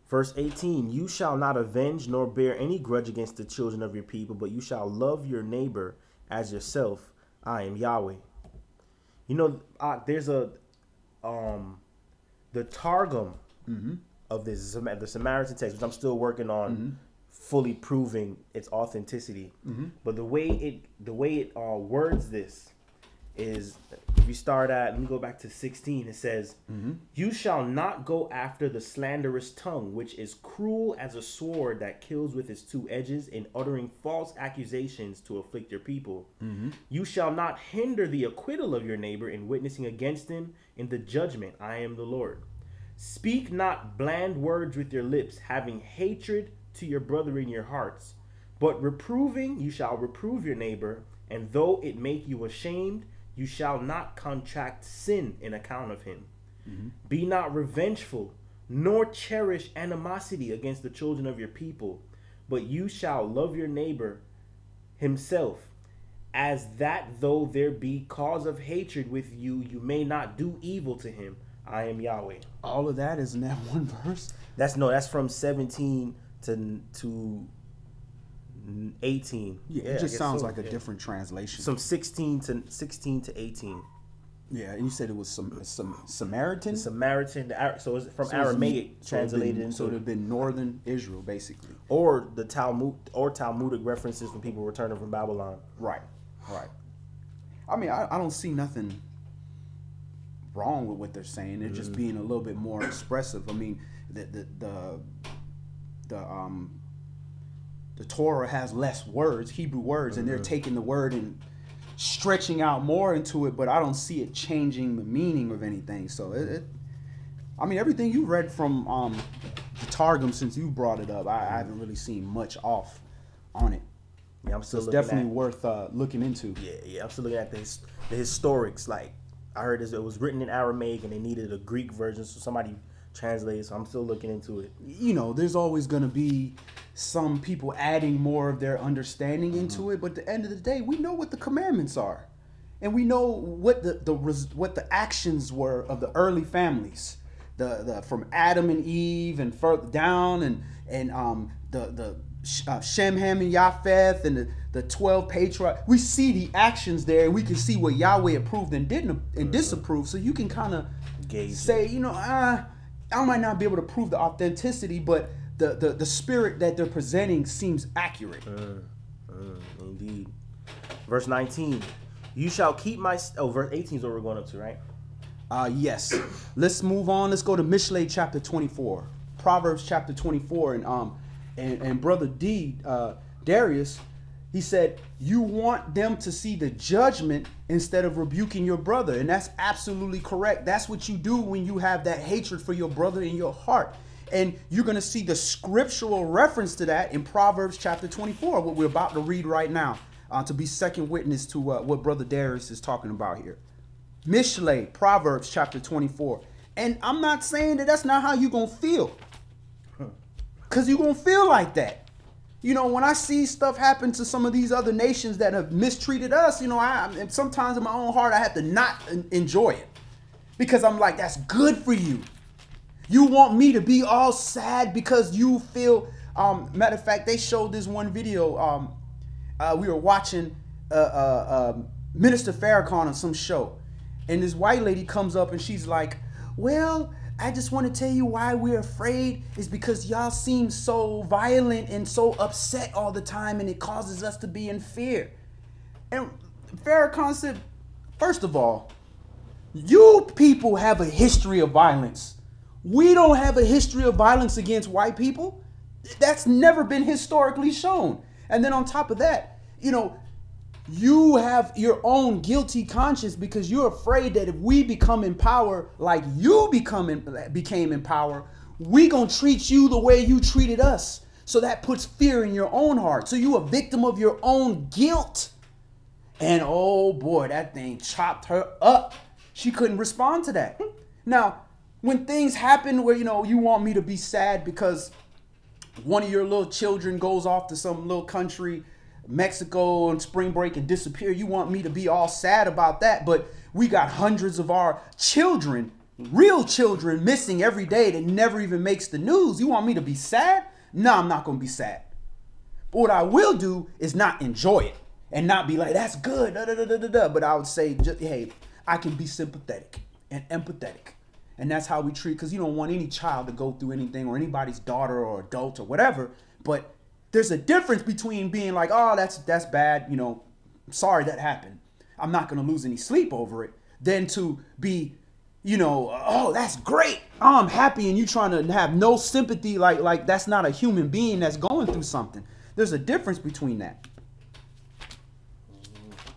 Verse 18, you shall not avenge nor bear any grudge against the children of your people, but you shall love your neighbor as yourself. I am Yahweh. There's the Targum of this, the Samaritan text, which I'm still working on fully proving its authenticity. But the way it words this is, if you start at, let me go back to 16, it says, you shall not go after the slanderous tongue, which is cruel as a sword that kills with its two edges, in uttering false accusations to afflict your people. You shall not hinder the acquittal of your neighbor in witnessing against him in the judgment. I am the Lord. Speak not bland words with your lips, having hatred to your brother in your hearts. But reproving, you shall reprove your neighbor, and though it make you ashamed, you shall not contract sin in account of him. Be not revengeful, nor cherish animosity against the children of your people, but you shall love your neighbor himself, as that though there be cause of hatred with you, you may not do evil to him. I am Yahweh. All of that is in that one verse? That's from 17 to 18. Yeah, it just sounds like a different translation. Some 16 to 18. Yeah, and you said it was some Samaritan? Samaritan, so it's from Aramaic translated into. So it would have been northern Israel, basically. Or the Talmudic references when people returning from Babylon. Right. I mean, I don't see nothing wrong with what they're saying. They're just being a little bit more expressive. I mean, the the Torah has less words, Hebrew words, and they're taking the word and stretching out more into it, but I don't see it changing the meaning of anything. So I mean, everything you read from the Targum, since you brought it up, I haven't really seen much off on it. Yeah, I'm still it's definitely worth looking into. Yeah, I'm still looking at the historics. Like, I heard it was written in Aramaic and they needed a Greek version, so somebody translated. So I'm still looking into it. You know, there's always going to be some people adding more of their understanding into it, but at the end of the day, we know what the commandments are, and we know what the actions were of the early families, the from Adam and Eve and further down, and the Shem, Ham, and Japheth, and the 12 patriarchs. We see the actions there, and we can see what Yahweh approved and didn't and disapproved. So you can kind of say, you know, I might not be able to prove the authenticity, but the spirit that they're presenting seems accurate. Indeed. Verse 19, you shall keep my... Oh, verse 18 is what we're going up to, right? Yes. Let's move on. Let's go to Mishlei chapter 24. Proverbs chapter 24. And Brother Darius, he said, you want them to see the judgment instead of rebuking your brother. And that's absolutely correct. That's what you do when you have that hatred for your brother in your heart. And you're going to see the scriptural reference to that in Proverbs chapter 24, what we're about to read right now, to be second witness to what Brother Darius is talking about here. Mishlei, Proverbs chapter 24. And I'm not saying that that's not how you're going to feel. Because you're going to feel like that. You know, when I see stuff happen to some of these other nations that have mistreated us, you know, sometimes in my own heart, I have to not enjoy it. Because I'm like, that's good for you. You want me to be all sad because you feel... matter of fact, they showed this one video. We were watching Minister Farrakhan on some show. And this white lady comes up and she's like, well... I just want to tell you why we're afraid is because y'all seem so violent and so upset all the time, and it causes us to be in fear. And Farrakhan said, first of all, you people have a history of violence. We don't have a history of violence against white people. That's never been historically shown. And then on top of that, you know, you have your own guilty conscience because you're afraid that if we become in power like you became in power, we gonna treat you the way you treated us. So that puts fear in your own heart. So you a victim of your own guilt. And oh boy, that thing chopped her up. She couldn't respond to that. Now, when things happen where, you know, you want me to be sad because one of your little children goes off to some little country, Mexico, on spring break and disappear, you want me to be all sad about that, but we got hundreds of our children, real children, missing every day that never even makes the news. You want me to be sad? No, I'm not going to be sad. But what I will do is not enjoy it and not be like, that's good, but I would say, just, hey, I can be sympathetic and empathetic. And that's how we treat, because you don't want any child to go through anything, or anybody's daughter or adult or whatever, but there's a difference between being like, oh, that's bad, you know, sorry that happened, I'm not going to lose any sleep over it, than to be, you know, oh, that's great, oh, I'm happy, and you trying to have no sympathy, like that's not a human being that's going through something. There's a difference between that.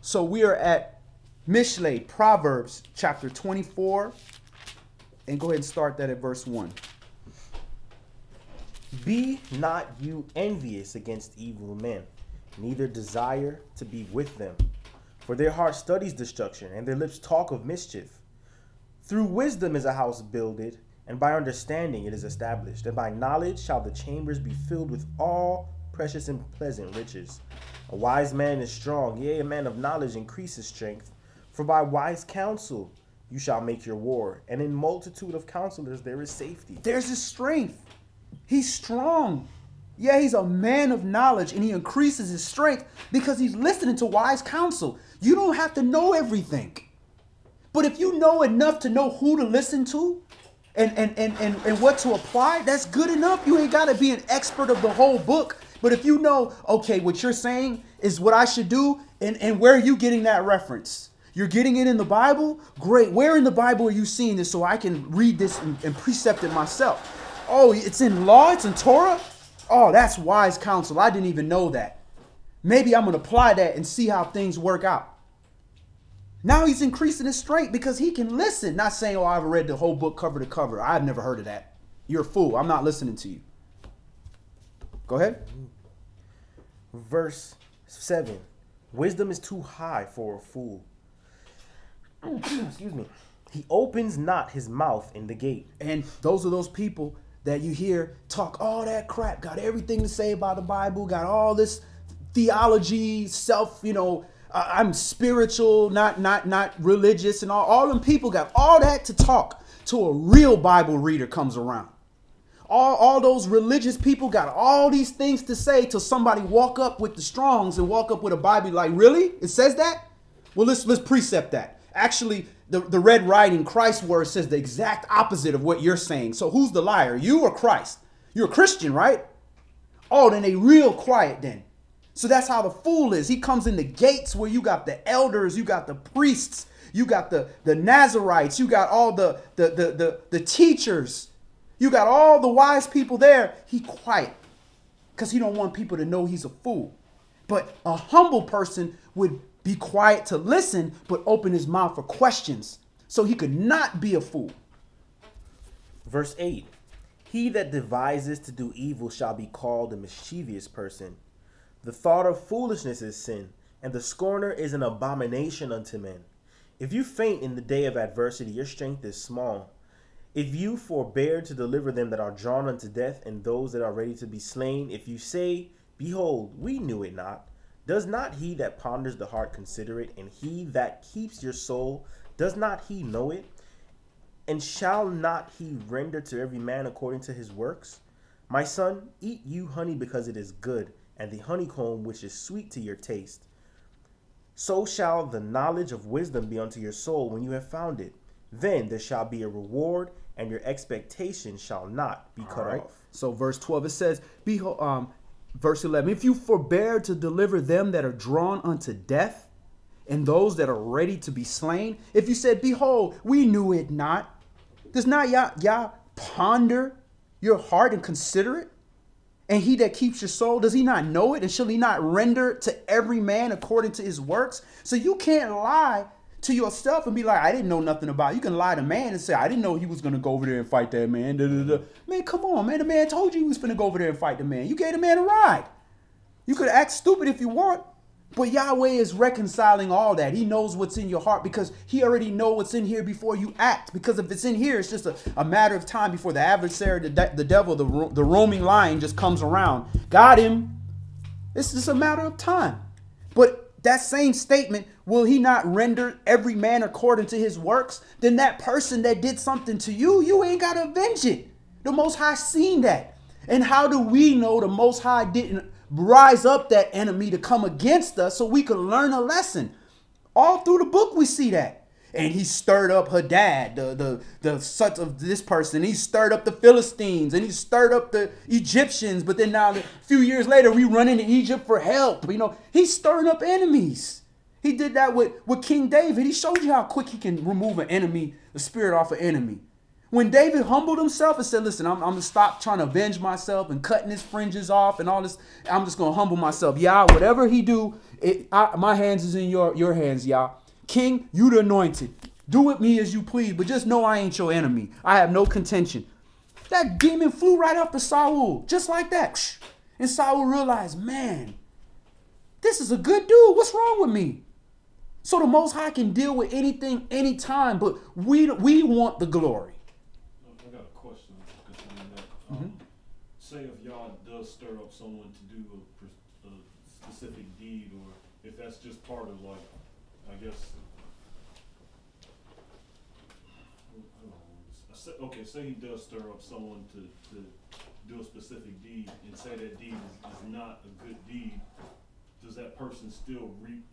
So we are at Mishlei, Proverbs chapter 24, and go ahead and start that at verse 1. Be not you envious against evil men, neither desire to be with them. For their heart studies destruction, and their lips talk of mischief. Through wisdom is a house builded, and by understanding it is established. And by knowledge shall the chambers be filled with all precious and pleasant riches. A wise man is strong, yea, a man of knowledge increases strength. For by wise counsel you shall make your war, and in multitude of counselors there is safety. There's his strength. He's strong. Yeah, he's a man of knowledge, and he increases his strength because he's listening to wise counsel. You don't have to know everything. But if you know enough to know who to listen to and what to apply, that's good enough. You ain't got to be an expert of the whole book. But if you know, okay, what you're saying is what I should do, and where are you getting that reference? You're getting it in the Bible? Great. Where in the Bible are you seeing this so I can read this and precept it myself? Oh, it's in law? It's in Torah? Oh, that's wise counsel. I didn't even know that. Maybe I'm going to apply that and see how things work out. Now he's increasing his strength because he can listen. Not saying, oh, I've read the whole book cover to cover. I've never heard of that. You're a fool. I'm not listening to you. Go ahead. Verse 7. Wisdom is too high for a fool. Excuse me. He opens not his mouth in the gate. And those are those people that you hear talk all that crap, got everything to say about the Bible, got all this theology, I'm spiritual, not religious, and all them people got all that to talk till a real Bible reader comes around. All those religious people got all these things to say till somebody walk up with the Strongs and walk up with a Bible like, really? It says that? Well, let's precept that. Actually, the red writing, Christ's word, says the exact opposite of what you're saying. So who's the liar, you or Christ? You're a Christian, right? Oh, then they real quiet then. So that's how the fool is. He comes in the gates where you got the elders, you got the priests, you got the Nazarites, you got all the teachers. You got all the wise people there. He quiet because he don't want people to know he's a fool. But a humble person would be quiet to listen, but open his mouth for questions so he could not be a fool. Verse 8. He that devises to do evil shall be called a mischievous person. The thought of foolishness is sin, and the scorner is an abomination unto men. If you faint in the day of adversity, your strength is small. If you forbear to deliver them that are drawn unto death, and those that are ready to be slain, if you say, behold, we knew it not, does not he that ponders the heart consider it? And he that keeps your soul, does not he know it? And shall not he render to every man according to his works? My son, eat you honey because it is good, and the honeycomb which is sweet to your taste. So shall the knowledge of wisdom be unto your soul when you have found it. Then there shall be a reward, and your expectation shall not be cut off. So verse 12, it says, behold, verse 11, if you forbear to deliver them that are drawn unto death, and those that are ready to be slain, if you said, behold, we knew it not, does not Yah ponder your heart and consider it? And he that keeps your soul, does he not know it? And shall he not render to every man according to his works? So you can't lie to yourself and be like, I didn't know nothing about it. You can lie to man and say, I didn't know he was going to go over there and fight that man. Man, come on, man. The man told you he was going to go over there and fight the man. You gave the man a ride. You could act stupid if you want. But Yahweh is reconciling all that. He knows what's in your heart because he already knows what's in here before you act. Because if it's in here, it's just a matter of time before the adversary, the devil, the roaming lion just comes around. Got him. It's just a matter of time. But that same statement, will he not render every man according to his works? Then that person that did something to you, you ain't got to avenge it. The Most High seen that. And how do we know the Most High didn't rise up that enemy to come against us so we could learn a lesson? All through the book we see that. And he stirred up Hadad, the son of this person. He stirred up the Philistines and he stirred up the Egyptians. But then now, a few years later, we run into Egypt for help. He's stirring up enemies. He did that with King David. He showed you how quick he can remove an enemy, the spirit off an enemy. When David humbled himself and said, listen, I'm going to stop trying to avenge myself and cutting his fringes off and all this. I'm just going to humble myself. Yah, whatever he do, my hands is in your hands, Yah. King, you the anointed. Do with me as you please, but just know I ain't your enemy. I have no contention. That demon flew right up to Saul, just like that. And Saul realized, man, this is a good dude. What's wrong with me? So the Most High can deal with anything, anytime, but we want the glory. I got a question concerning that. Say if Yah does stir up someone to do a specific deed, or if that's just part of, like, I guess, okay, say he does stir up someone to do a specific deed, and say that deed is not a good deed, does that person still reap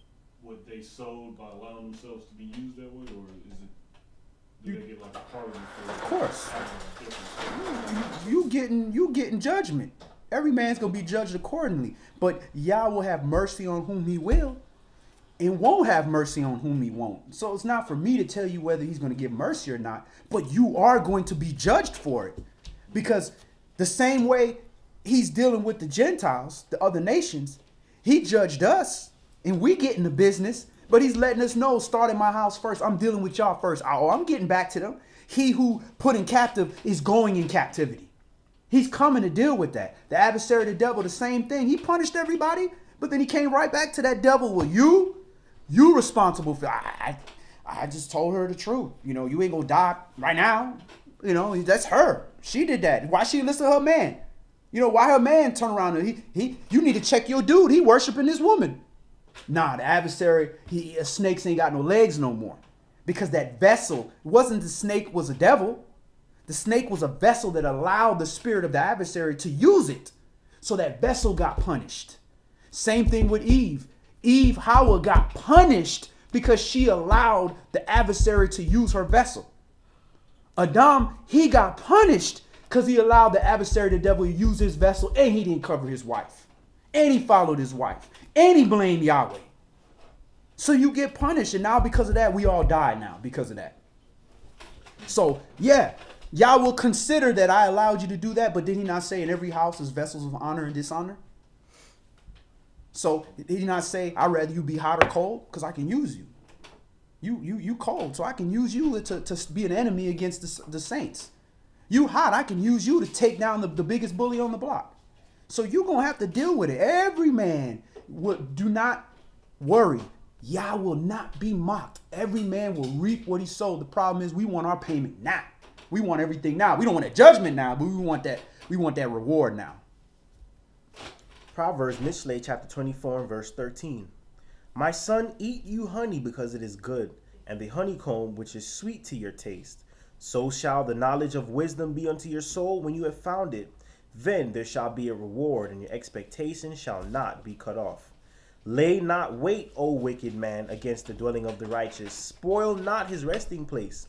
what they sowed by allowing themselves to be used that way, or is it, do they get like a pardon for it? Of course. You getting judgment. Every man's going to be judged accordingly. But Yah will have mercy on whom he will and won't have mercy on whom he won't. So it's not for me to tell you whether he's going to give mercy or not, but you are going to be judged for it. Because the same way he's dealing with the Gentiles, the other nations. He judged us, and we get in the business, but he's letting us know, start in my house first. I'm dealing with y'all first. Oh, I'm getting back to them. He who put in captive is going in captivity. He's coming to deal with that. The adversary, the devil, the same thing. He punished everybody, but then he came right back to that devil. Well, you responsible for, I just told her the truth. You know, you ain't gonna die right now. You know, that's her. She did that. Why she listen to her man? You know, why her man turn around and you need to check your dude. He worshiping this woman. Nah, the adversary, snakes ain't got no legs no more. Because that vessel, it wasn't the snake was a devil. The snake was a vessel that allowed the spirit of the adversary to use it. So that vessel got punished. Same thing with Eve. Hawa got punished because she allowed the adversary to use her vessel. Adam, he got punished because he allowed the adversary, the devil, to use his vessel, and he didn't cover his wife. And he followed his wife. And he blamed Yahweh. So you get punished. And now because of that, we all die now because of that. So, yeah, Yah will consider that I allowed you to do that. But did he not say in every house is vessels of honor and dishonor? So did he not say, I'd rather you be hot or cold? Because I can use you. You cold. So I can use you to be an enemy against the saints. You hot. I can use you to take down the biggest bully on the block. So you're going to have to deal with it. Every man, do not worry. Yah will not be mocked. Every man will reap what he sowed. The problem is we want our payment now. We want everything now. We don't want that judgment now, but we want that reward now. Proverbs, Mishlei, chapter 24 and verse 13. My son, eat you honey because it is good, and the honeycomb which is sweet to your taste. So shall the knowledge of wisdom be unto your soul when you have found it. Then there shall be a reward, and your expectation shall not be cut off. Lay not wait, O wicked man, against the dwelling of the righteous. Spoil not his resting place.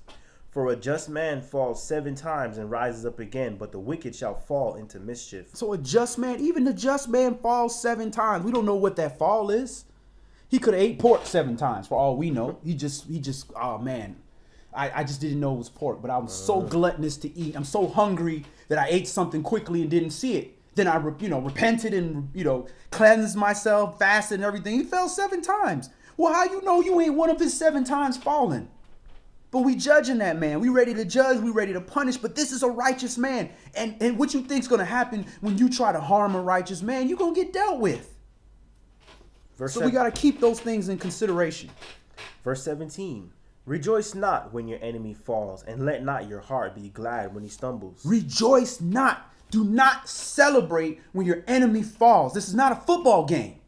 For a just man falls 7 times and rises up again, but the wicked shall fall into mischief. So a just man, even the just man falls 7 times. We don't know what that fall is. He could have ate pork 7 times for all we know. He just, oh man. I just didn't know it was pork, but I was so gluttonous to eat. I'm so hungry that I ate something quickly and didn't see it. Then I, repented and, cleansed myself, fasted and everything. He fell 7 times. Well, how you know you ain't one of his 7 times fallen? But we judging that man. We ready to judge. We ready to punish. But this is a righteous man. And what you think's going to happen when you try to harm a righteous man, you're going to get dealt with. So we got to keep those things in consideration. Verse 17. Rejoice not when your enemy falls, and let not your heart be glad when he stumbles. Rejoice not. Do not celebrate when your enemy falls. This is not a football game.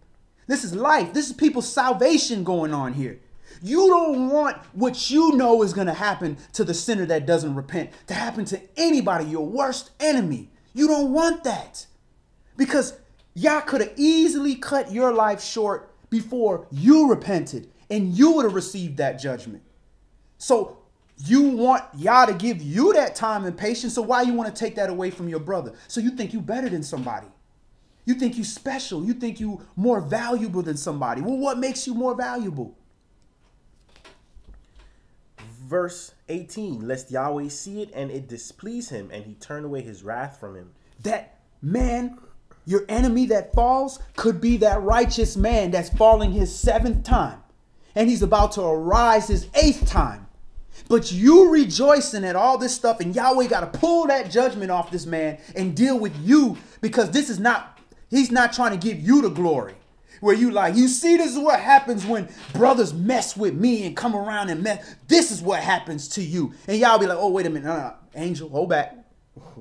This is life. This is people's salvation going on here. You don't want what you know is going to happen to the sinner that doesn't repent to happen to anybody, your worst enemy. You don't want that. Because Yah could have easily cut your life short before you repented, and you would have received that judgment. So you want Yah to give you that time and patience. So why you want to take that away from your brother? So you think you better than somebody. You think you special. You think you more valuable than somebody. Well, what makes you more valuable? Verse 18, lest Yahweh see it and it displease him, and he turn away his wrath from him. That man, your enemy that falls, could be that righteous man that's falling his 7th time. And he's about to arise his 8th time. But you rejoicing at all this stuff, and Yahweh got to pull that judgment off this man and deal with you, because this is not, he's not trying to give you the glory. Where you like, you see, this is what happens when brothers mess with me and come around and mess. This is what happens to you. And y'all be like, oh, wait a minute. No. Angel, hold back.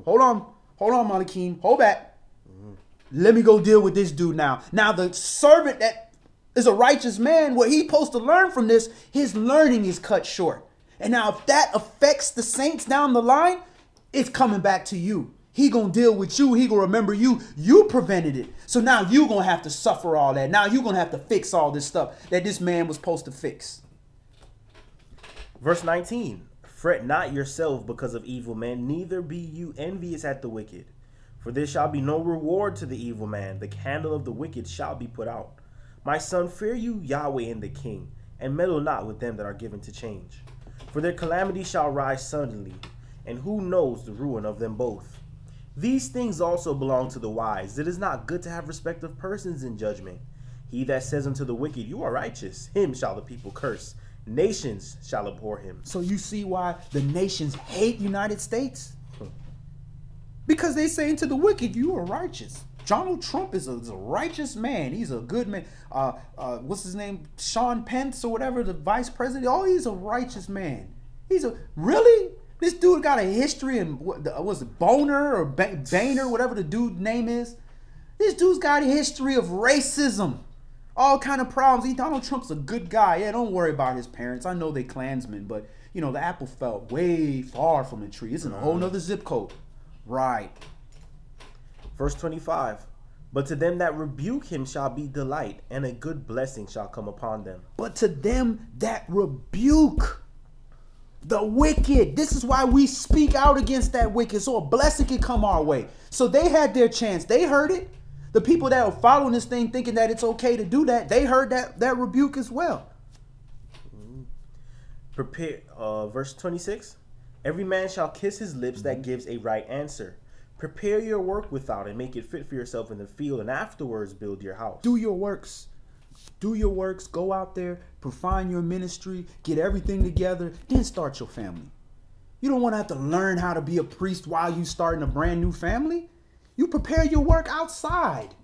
Hold on, Malakim. Hold back. Let me go deal with this dude now. Now, the servant that is a righteous man, what he's supposed to learn from this, his learning is cut short. And now if that affects the saints down the line, it's coming back to you. He gonna deal with you. He gonna remember you. You prevented it. So now you gonna have to suffer all that. Now you gonna have to fix all this stuff that this man was supposed to fix. Verse 19. Fret not yourself because of evil men, neither be you envious at the wicked. For there shall be no reward to the evil man. The candle of the wicked shall be put out. My son, fear you Yahweh and the king, and meddle not with them that are given to change. For their calamity shall rise suddenly, and who knows the ruin of them both? These things also belong to the wise. It is not good to have respect of persons in judgment. He that says unto the wicked, you are righteous, him shall the people curse. Nations shall abhor him. So you see why the nations hate United States? Because they saying to the wicked, you are righteous. Donald Trump is a righteous man. He's a good man. What's his name? Sean Pence or whatever, the vice president. Oh, he's a righteous man. Really? This dude got a history, and was it Boner or Boehner, whatever the dude's name is? This dude's got a history of racism. All kind of problems. Donald Trump's a good guy. Yeah, don't worry about his parents. I know they Klansmen, but, you know, the apple fell way far from the tree. It's in a whole nother zip code. Right. Verse 25. But to them that rebuke him shall be delight, and a good blessing shall come upon them. But to them that rebuke the wicked. This is why we speak out against that wicked, so a blessing can come our way. So they had their chance. They heard it. The people that are following this thing thinking that it's okay to do that, they heard that rebuke as well. Prepare, verse 26. Every man shall kiss his lips that gives a right answer. Prepare your work without and make it fit for yourself in the field, and afterwards build your house. Do your works. Do your works. Go out there, refine your ministry, get everything together, then start your family. You don't want to have to learn how to be a priest while you starting a brand new family. You prepare your work outside.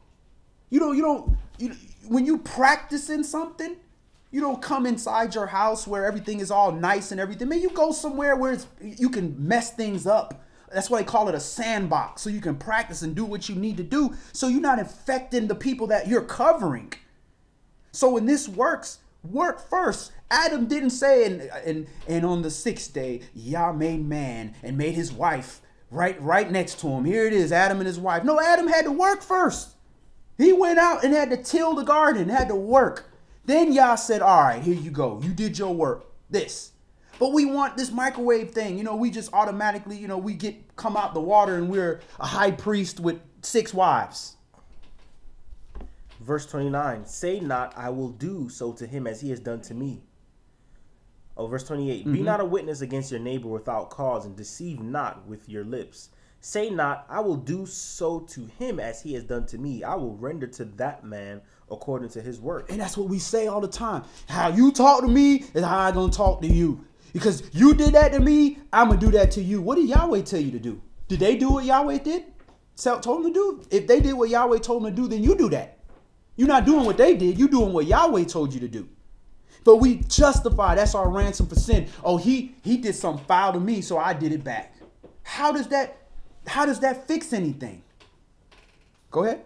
When you practicing something, you don't come inside your house where everything is all nice and everything. Man, you go somewhere where you can mess things up. That's why they call it a sandbox, so you can practice and do what you need to do, so you're not infecting the people that you're covering. So when this works, work first. Adam didn't say, and on the sixth day, Yah made man and made his wife right next to him. Here it is, Adam and his wife. No, Adam had to work first. He went out and had to till the garden, had to work. Then Yah said, all right, here you go. You did your work. This. But we want this microwave thing. You know, we just automatically, you know, come out the water and we're a high priest with 6 wives. Verse 29. Say not, I will do so to him as he has done to me. Oh, verse 28. Be not a witness against your neighbor without cause, and deceive not with your lips. Say not, I will do so to him as he has done to me. I will render to that man according to his work. And that's what we say all the time. How you talk to me is how I'm going to talk to you. Because you did that to me, I'm going to do that to you. What did Yahweh tell you to do? Did they do what Yahweh did? Told them to do? If they did what Yahweh told them to do, then you do that. You're not doing what they did. You're doing what Yahweh told you to do. But we justify, that's our ransom for sin. Oh, he did something foul to me, so I did it back. How does that fix anything? Go ahead.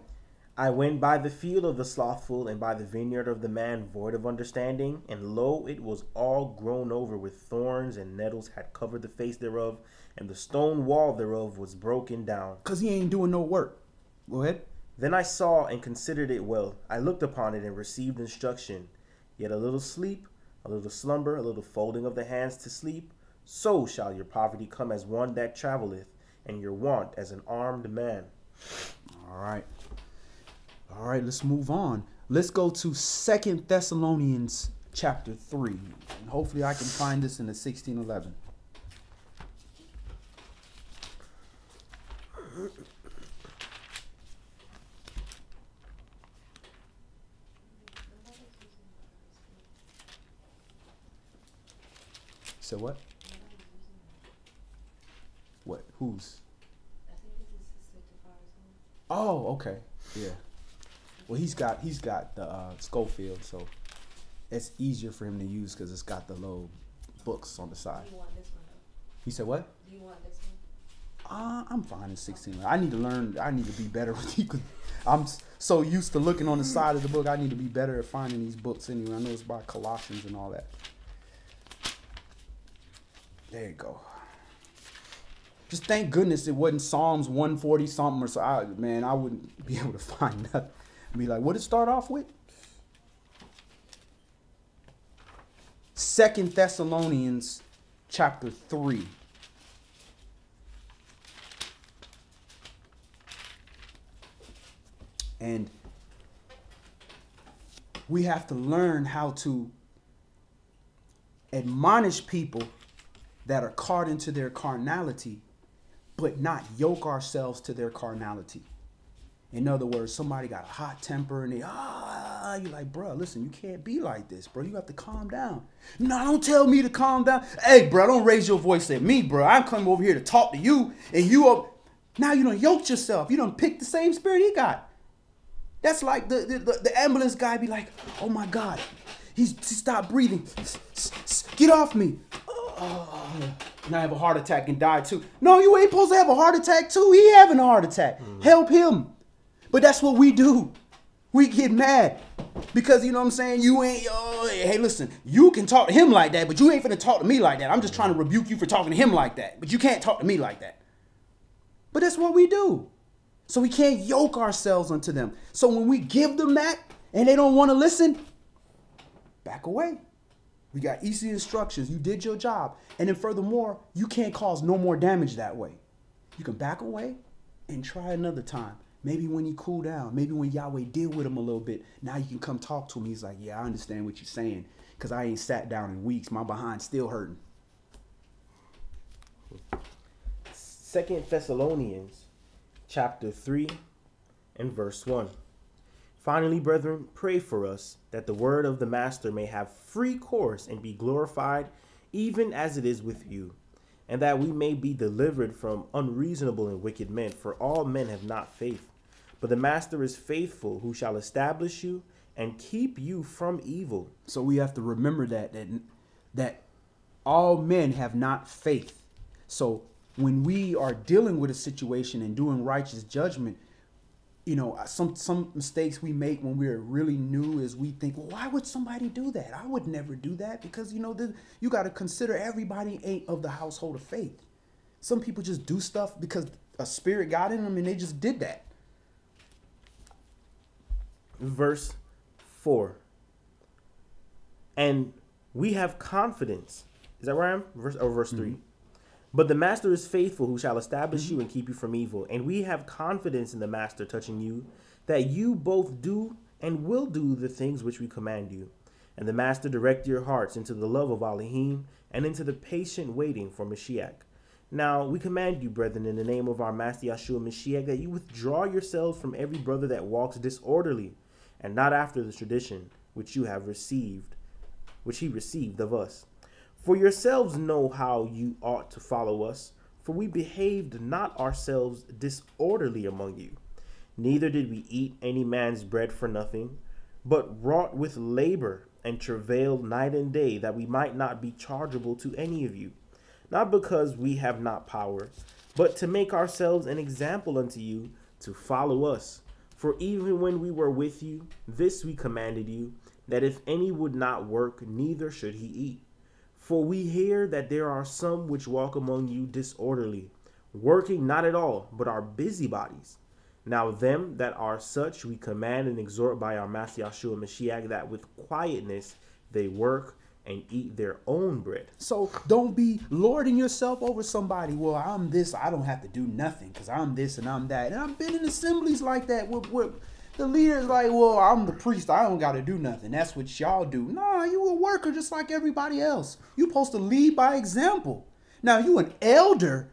I went by the field of the slothful and by the vineyard of the man void of understanding, and lo, it was all grown over with thorns, and nettles had covered the face thereof, and the stone wall thereof was broken down. Because he ain't doing no work. Go ahead. Then I saw and considered it well. I looked upon it and received instruction. Yet a little sleep, a little slumber, a little folding of the hands to sleep. So shall your poverty come as one that traveleth, and your want as an armed man. All right. All right, let's move on. Let's go to 2 Thessalonians chapter 3. And hopefully I can find this in the 1611. So what? What? Whose? I think this is his 55 or something. Oh, okay. Yeah. Well, he's got the Schofield, so it's easier for him to use because it's got the little books on the side. Do you want this one though? He said what? Do you want this one? I'm fine in 16. I need to learn. I need to be better with you. I'm so used to looking on the side of the book. I need to be better at finding these books anyway. I know it's by Colossians and all that. There you go. Just thank goodness it wasn't Psalms 140 something or so. I wouldn't be able to find nothing. I'd be like, what did it start off with? 2 Thessalonians chapter 3. And we have to learn how to admonish people that are caught into their carnality, but not yoke ourselves to their carnality. In other words, somebody got a hot temper and you're like, bro, listen, you can't be like this, bro. You have to calm down. No, don't tell me to calm down. Hey, bro, don't raise your voice at me, bro. I'm coming over here to talk to you, and now you done yoked yourself. You done picked the same spirit he got. That's like the ambulance guy be like, oh my God, he stopped breathing. Get off me. And I have a heart attack and die too. No, you ain't supposed to have a heart attack too. He having a heart attack. Help him. But that's what we do. We get mad because, you know what I'm saying? You ain't, hey, listen, you can talk to him like that, but you ain't finna talk to me like that. I'm just trying to rebuke you for talking to him like that, but you can't talk to me like that. But that's what we do. So we can't yoke ourselves unto them. So when we give them that and they don't want to listen, back away. We got easy instructions. You did your job. And then furthermore, you can't cause no more damage that way. You can back away and try another time. Maybe when he cool down, maybe when Yahweh deal with him a little bit, now you can come talk to him. He's like, yeah, I understand what you're saying because I ain't sat down in weeks. My behind still hurting. 2 Thessalonians chapter 3 and verse 1. Finally, brethren, pray for us that the word of the master may have free course and be glorified, even as it is with you, and that we may be delivered from unreasonable and wicked men, for all men have not faith. But the master is faithful, who shall establish you and keep you from evil. So we have to remember that all men have not faith. So when we are dealing with a situation and doing righteous judgment, you know, some mistakes we make when we're really new is we think, well, why would somebody do that? I would never do that because, you know, you got to consider everybody ain't of the household of faith. Some people just do stuff because a spirit got in them and they just did that. Verse 4. And we have confidence. Is that where I am? Verse 3. But the master is faithful, who shall establish you and keep you from evil. And we have confidence in the master touching you, that you both do and will do the things which we command you. And the master direct your hearts into the love of Elohim and into the patient waiting for Mashiach. Now we command you, brethren, in the name of our master Yahshua Mashiach, that you withdraw yourselves from every brother that walks disorderly, and not after the tradition which you have received, which he received of us. For yourselves know how you ought to follow us, for we behaved not ourselves disorderly among you. Neither did we eat any man's bread for nothing, but wrought with labor and travailed night and day, that we might not be chargeable to any of you. Not because we have not power, but to make ourselves an example unto you to follow us. For even when we were with you, this we commanded you, that if any would not work, neither should he eat. For we hear that there are some which walk among you disorderly, working not at all, but are busybodies. Now them that are such we command and exhort by our Master Yahshua Mashiach, that with quietness they work and eat their own bread. So don't be lording yourself over somebody. Well, I'm this, I don't have to do nothing because I'm this and I'm that. And I've been in assemblies like that where the leader's like, well, I'm the priest, I don't got to do nothing. That's what y'all do. Nah, you a worker just like everybody else. You supposed to lead by example. Now, you an elder,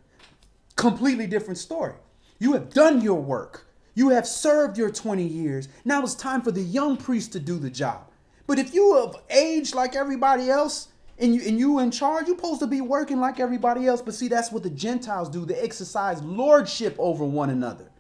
completely different story. You have done your work. You have served your 20 years. Now it's time for the young priest to do the job. But if you of age like everybody else and you in charge, you're supposed to be working like everybody else. But see, that's what the Gentiles do. They exercise lordship over one another.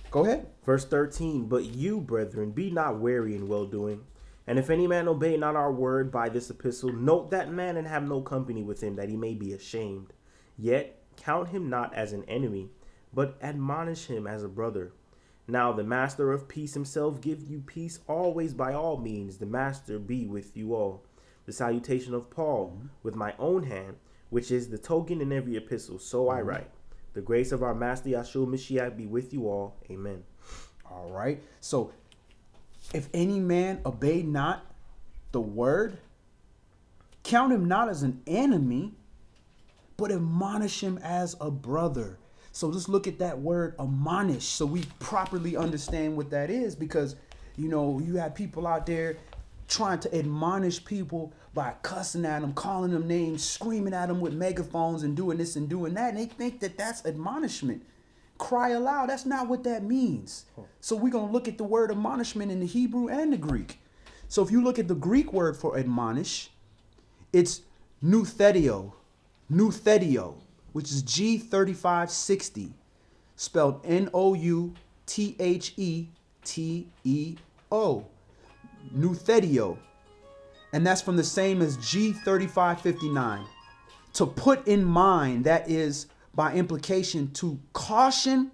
Go ahead. Verse 13, but you, brethren, be not weary in well-doing. And if any man obey not our word by this epistle, note that man and have no company with him, that he may be ashamed. Yet count him not as an enemy, but admonish him as a brother. Now the master of peace himself give you peace always by all means. The master be with you all. The salutation of Paul with my own hand, which is the token in every epistle. So I write. The grace of our Master Yahshua Mashiach be with you all. Amen. All right. So if any man obey not the word, count him not as an enemy, but admonish him as a brother. So let's look at that word admonish so we properly understand what that is, because, you know, you have people out there trying to admonish people, by cussing at them, calling them names, screaming at them with megaphones and doing this and doing that. And they think that that's admonishment. Cry aloud. That's not what that means. So we're going to look at the word admonishment in the Hebrew and the Greek. So if you look at the Greek word for admonish, it's noutheteo, which is G3560, spelled Noutheteo, noutheteo. And that's from the same as G3559. To put in mind, that is by implication to caution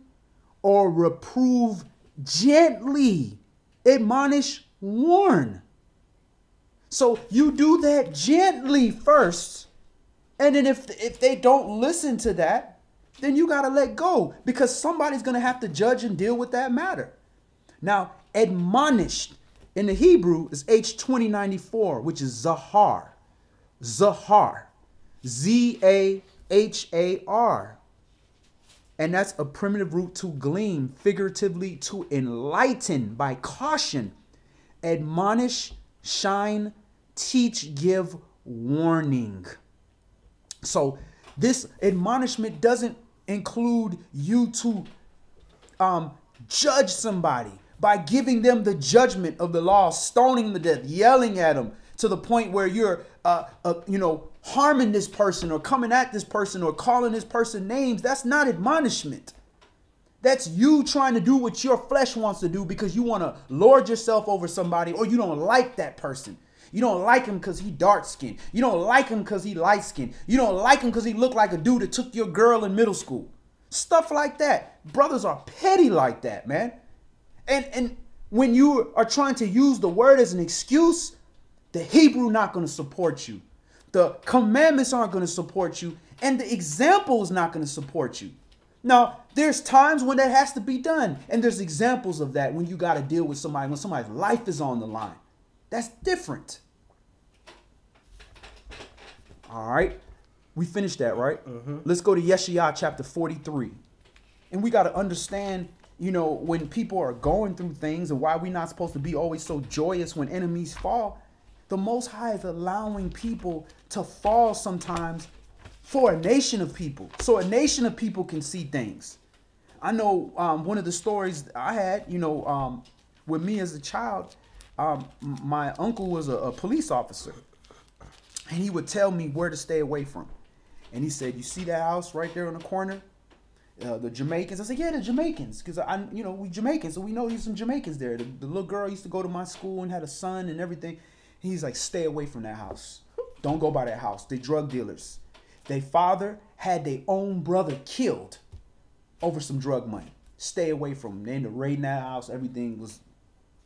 or reprove gently, admonish, warn. So you do that gently first. And then if they don't listen to that, then you got to let go, because somebody's going to have to judge and deal with that matter. Now, admonished in the Hebrew is H2094, which is Zahar. Zahar. Z-A-H-A-R. And that's a primitive root to gleam, figuratively to enlighten by caution, admonish, shine, teach, give warning. So this admonishment doesn't include you to judge somebody by giving them the judgment of the law, stoning them to death, yelling at them to the point where you're, harming this person or coming at this person or calling this person names. That's not admonishment. That's you trying to do what your flesh wants to do because you want to lord yourself over somebody, or you don't like that person. You don't like him because he dark skinned. You don't like him because he light skinned. You don't like him because he looked like a dude that took your girl in middle school. Stuff like that. Brothers are petty like that, man. And when you are trying to use the word as an excuse, the Hebrew not going to support you. The commandments aren't going to support you. And the example is not going to support you. Now, there's times when that has to be done. And there's examples of that when you got to deal with somebody, when somebody's life is on the line. That's different. All right. We finished that, right? Mm-hmm. Let's go to Yeshaya chapter 43. And we got to understand, when people are going through things and why we're not supposed to be always so joyous when enemies fall. The Most High is allowing people to fall sometimes for a nation of people. So a nation of people can see things. I know one of the stories I had, with me as a child, my uncle was a police officer. And he would tell me where to stay away from. And he said, you see that house right there in the corner? The Jamaicans. I said, yeah, the Jamaicans. Because, we Jamaicans, so we know there's some Jamaicans there. The little girl used to go to my school and had a son and everything. He's like, stay away from that house. Don't go by that house. They drug dealers. Their father had their own brother killed over some drug money. Stay away from them. They ended up raiding that house. Everything was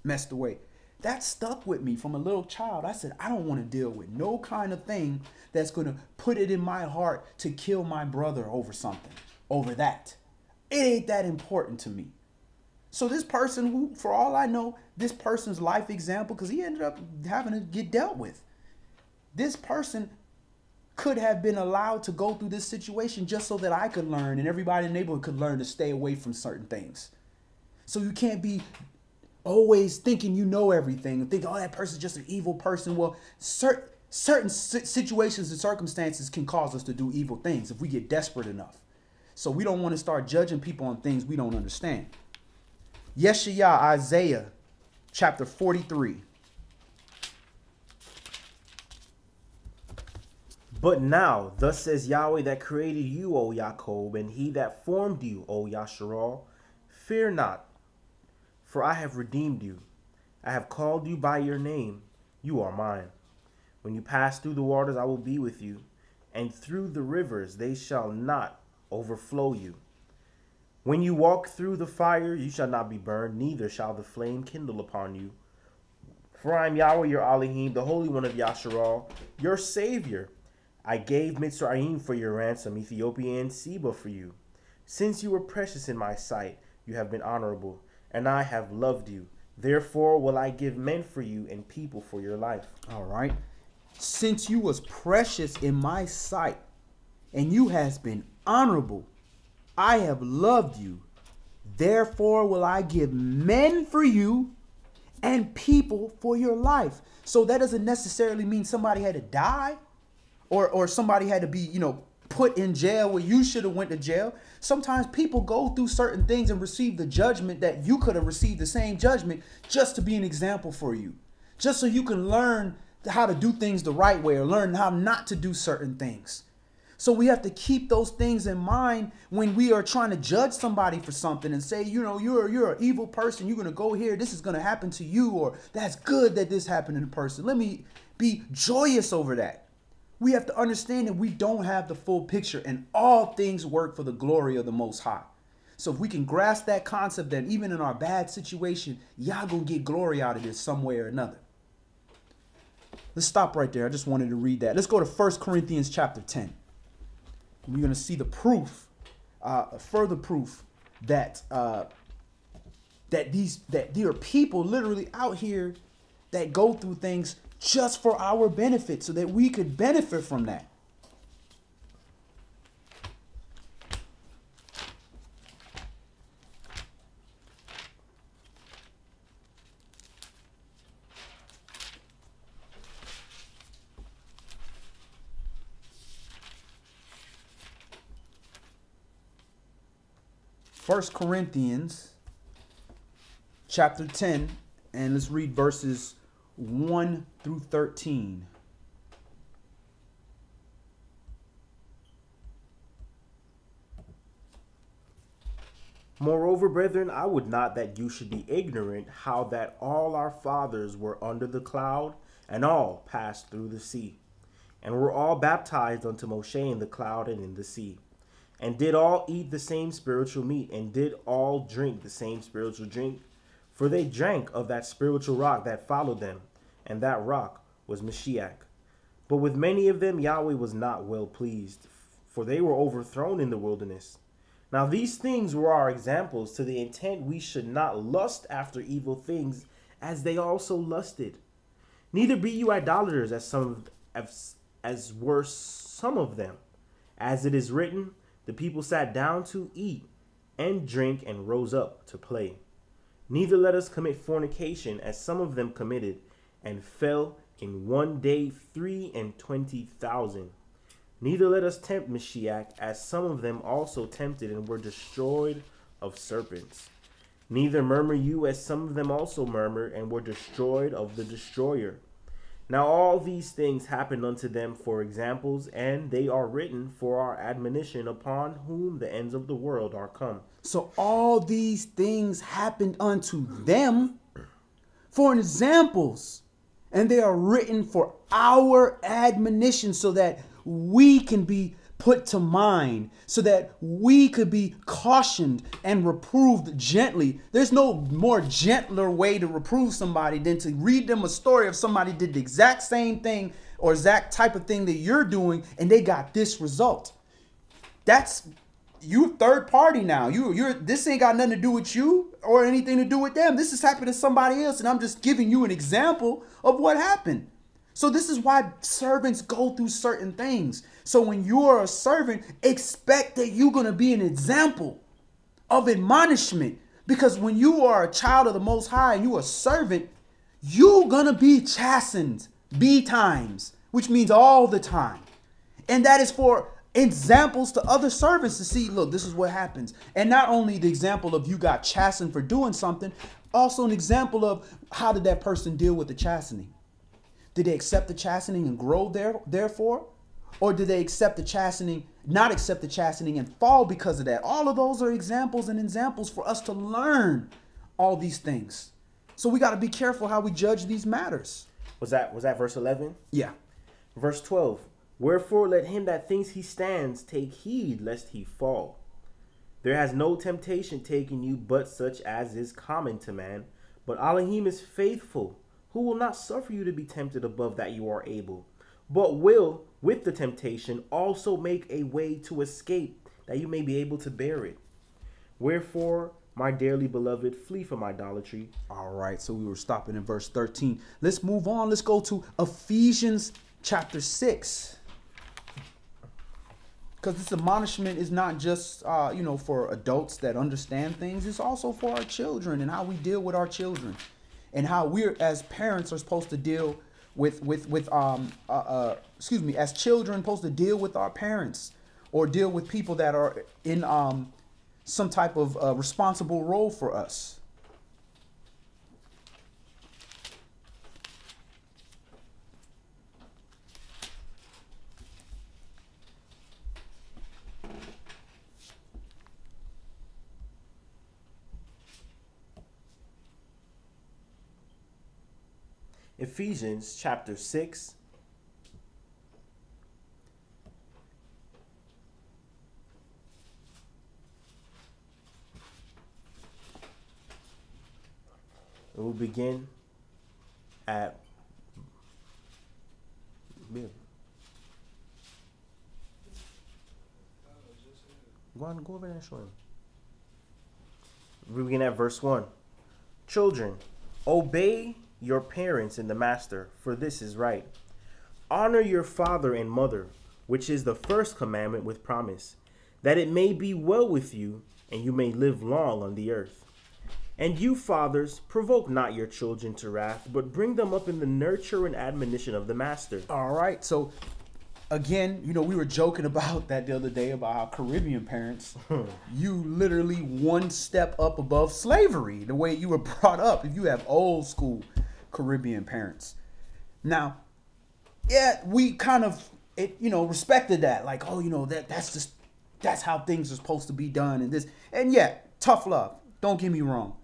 messed away. That stuck with me from a little child. I said, I don't want to deal with no kind of thing that's going to put it in my heart to kill my brother over something, over that. It ain't that important to me. So this person who, for all I know, this person's life example, because he ended up having to get dealt with. This person could have been allowed to go through this situation just so that I could learn and everybody in the neighborhood could learn to stay away from certain things. So you can't be always thinking you know everything and think, oh, that person's just an evil person. Well, certain situations and circumstances can cause us to do evil things if we get desperate enough. So we don't want to start judging people on things we don't understand. Yeshaya, Isaiah, chapter 43. But now, thus says Yahweh that created you, O Jacob, and he that formed you, O Yasharal, fear not, for I have redeemed you. I have called you by your name. You are mine. When you pass through the waters, I will be with you, and through the rivers, they shall not overflow you. When you walk through the fire, you shall not be burned, neither shall the flame kindle upon you. For I am Yahweh, your Elohim, the Holy One of Yasharal, your Savior. I gave Mitzrayim for your ransom, Ethiopia and Seba for you. Since you were precious in my sight, you have been honorable, and I have loved you. Therefore will I give men for you and people for your life. All right. Since you was precious in my sight, and you has been honorable, I have loved you. Therefore will I give men for you and people for your life. So that doesn't necessarily mean somebody had to die or somebody had to be, put in jail where you should have went to jail. Sometimes people go through certain things and receive the judgment that you could have received the same judgment just to be an example for you. Just so you can learn how to do things the right way or learn how not to do certain things. So we have to keep those things in mind when we are trying to judge somebody for something and say, you're an evil person. You're going to go here. This is going to happen to you, or that's good that this happened to the person. Let me be joyous over that. We have to understand that we don't have the full picture and all things work for the glory of the Most High. So if we can grasp that concept that even in our bad situation, y'all gonna get glory out of this some way or another. Let's stop right there. I just wanted to read that. Let's go to 1 Corinthians chapter 10. We're going to see the proof, further proof that there are people literally out here that go through things just for our benefit so that we could benefit from that. First Corinthians chapter 10, and let's read verses 1 through 13. Moreover, brethren, I would not that you should be ignorant how that all our fathers were under the cloud, and all passed through the sea, and were all baptized unto Moshe in the cloud and in the sea, and did all eat the same spiritual meat, and did all drink the same spiritual drink. For they drank of that spiritual rock that followed them, and that rock was Mashiach. But with many of them Yahweh was not well pleased, for they were overthrown in the wilderness. Now these things were our examples, to the intent we should not lust after evil things, as they also lusted. Neither be you idolaters, as were some of them. As it is written, the people sat down to eat and drink and rose up to play. Neither let us commit fornication, as some of them committed, and fell in one day 23,000. Neither let us tempt Mashiach, as some of them also tempted and were destroyed of serpents. Neither murmur you, as some of them also murmured and were destroyed of the destroyer. Now all these things happened unto them for examples, and they are written for our admonition, upon whom the ends of the world are come. So all these things happened unto them for examples, and they are written for our admonition, so that we can be put to mind, so that we could be cautioned and reproved gently. There's no more gentler way to reprove somebody than to read them a story of somebody did the exact same thing or exact type of thing that you're doing, and they got this result. That's you third party now. You're this ain't got nothing to do with you or anything to do with them. This is happening to somebody else, and I'm just giving you an example of what happened. So this is why servants go through certain things. So when you are a servant, expect that you're going to be an example of admonishment. Because when you are a child of the Most High and you're a servant, you're going to be chastened times, which means all the time. And that is for examples to other servants to see, look, this is what happens. And not only the example of you got chastened for doing something, also an example of how did that person deal with the chastening. Did they accept the chastening and grow therefore? Or did they accept the chastening, not accept the chastening and fall because of that? All of those are examples and examples for us to learn all these things. So we got to be careful how we judge these matters. Was that verse 11? Yeah. Verse 12. Wherefore let him that thinks he stands take heed lest he fall. There has no temptation taken you but such as is common to man. But Elohim is faithful, who will not suffer you to be tempted above that you are able, but will, with the temptation, also make a way to escape, that you may be able to bear it. Wherefore, my dearly beloved, flee from idolatry. All right, so we were stopping in verse 13. Let's move on. Let's go to Ephesians chapter 6. Because this admonishment is not just, for adults that understand things. It's also for our children and how we deal with our children. and how we're as parents are supposed to deal with as children supposed to deal with our parents or deal with people that are in some type of responsible role for us. Ephesians chapter 6. We'll begin at go over there and show him. We begin at verse 1. Children, obey your parents in the master, for this is right. Honor your father and mother, which is the first commandment with promise, that it may be well with you, and you may live long on the earth. And you, fathers, provoke not your children to wrath, but bring them up in the nurture and admonition of the master. All right. So, again, we were joking about that the other day about how Caribbean parents, you literally one step up above slavery, the way you were brought up, if you have old school Caribbean parents. Now, yeah, we kind of, respected that. Like, that's how things are supposed to be done and this. And yeah, tough love. Don't get me wrong.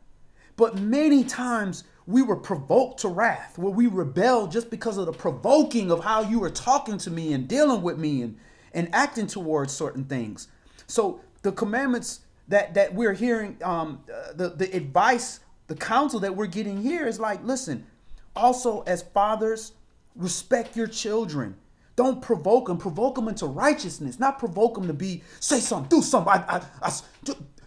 But many times we were provoked to wrath, where we rebelled just because of the provoking of how you were talking to me and dealing with me and acting towards certain things. So the commandments that we're hearing, the advice, the counsel that we're getting here is like, listen, also as fathers, respect your children. Don't provoke them into righteousness, not provoke them to say something, do something.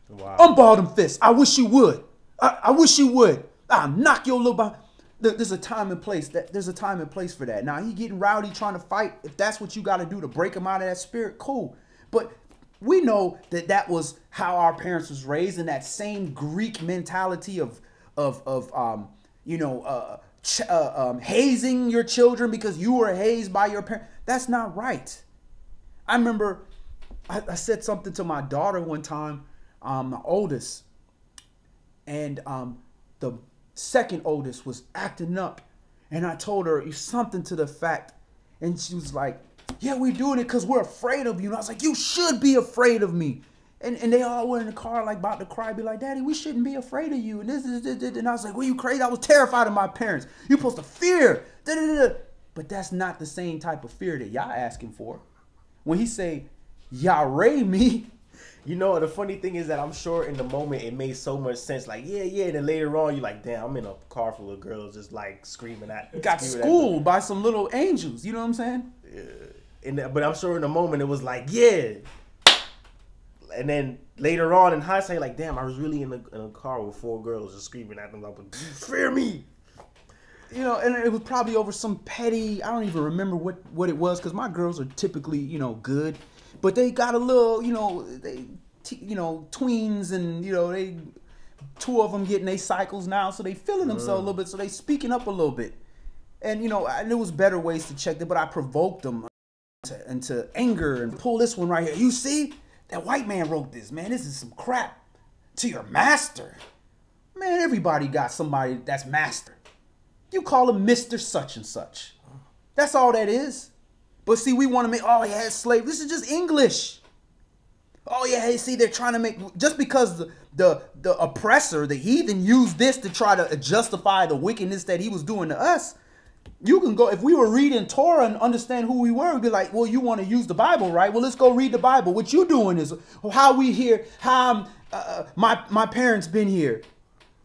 Wow. Unball them fists. I wish you would. I wish you would. I'll knock your little behind. There's a time and place. There's a time and place for that. Now, he getting rowdy trying to fight. If that's what you got to do to break him out of that spirit, cool. But we know that was how our parents was raised, in that same Greek mentality of hazing your children because you were hazed by your parents. That's not right. I remember I said something to my daughter one time, my oldest, and the second oldest was acting up, and I told her something to the fact, and she was like, yeah, we're doing it because we're afraid of you. And I was like, you should be afraid of me. And they all were in the car like about to cry, be like, Daddy, we shouldn't be afraid of you. And this. And I was like, well, you crazy? I was terrified of my parents. You're supposed to fear. But that's not the same type of fear that y'all asking for. When he say, Yahweh me. The funny thing is that I'm sure in the moment it made so much sense. Like, yeah. And then later on, you're like, damn, I'm in a car full of girls just like screaming at. Got schooled by some little angels. You know what I'm saying? Yeah. But I'm sure in the moment it was like, yeah. And then later on in hindsight, like, damn, I was really in a car with 4 girls just screaming at them like, fear me. And it was probably over some petty, I don't even remember what it was, because my girls are typically, good. But they got a little, tweens, and, they 2 of them getting their cycles now, so they feeling themselves a little bit, so they speaking up a little bit. And, there was better ways to check that, but I provoked them into anger and pull this one right here. You see? That white man wrote this, man. This is some crap to your master. Man, everybody got somebody that's master. You call him Mr. Such and Such. That's all that is. But see, we want to make, oh, yeah, it's slave. This is just English. Oh, yeah, hey, see, they're trying to make, just because the oppressor, the heathen, used this to try to justify the wickedness that he was doing to us. You can go, if we were reading Torah and understand who we were, we'd be like, well, you want to use the Bible, right? Well, let's go read the Bible. What you doing is how we here, how my parents been here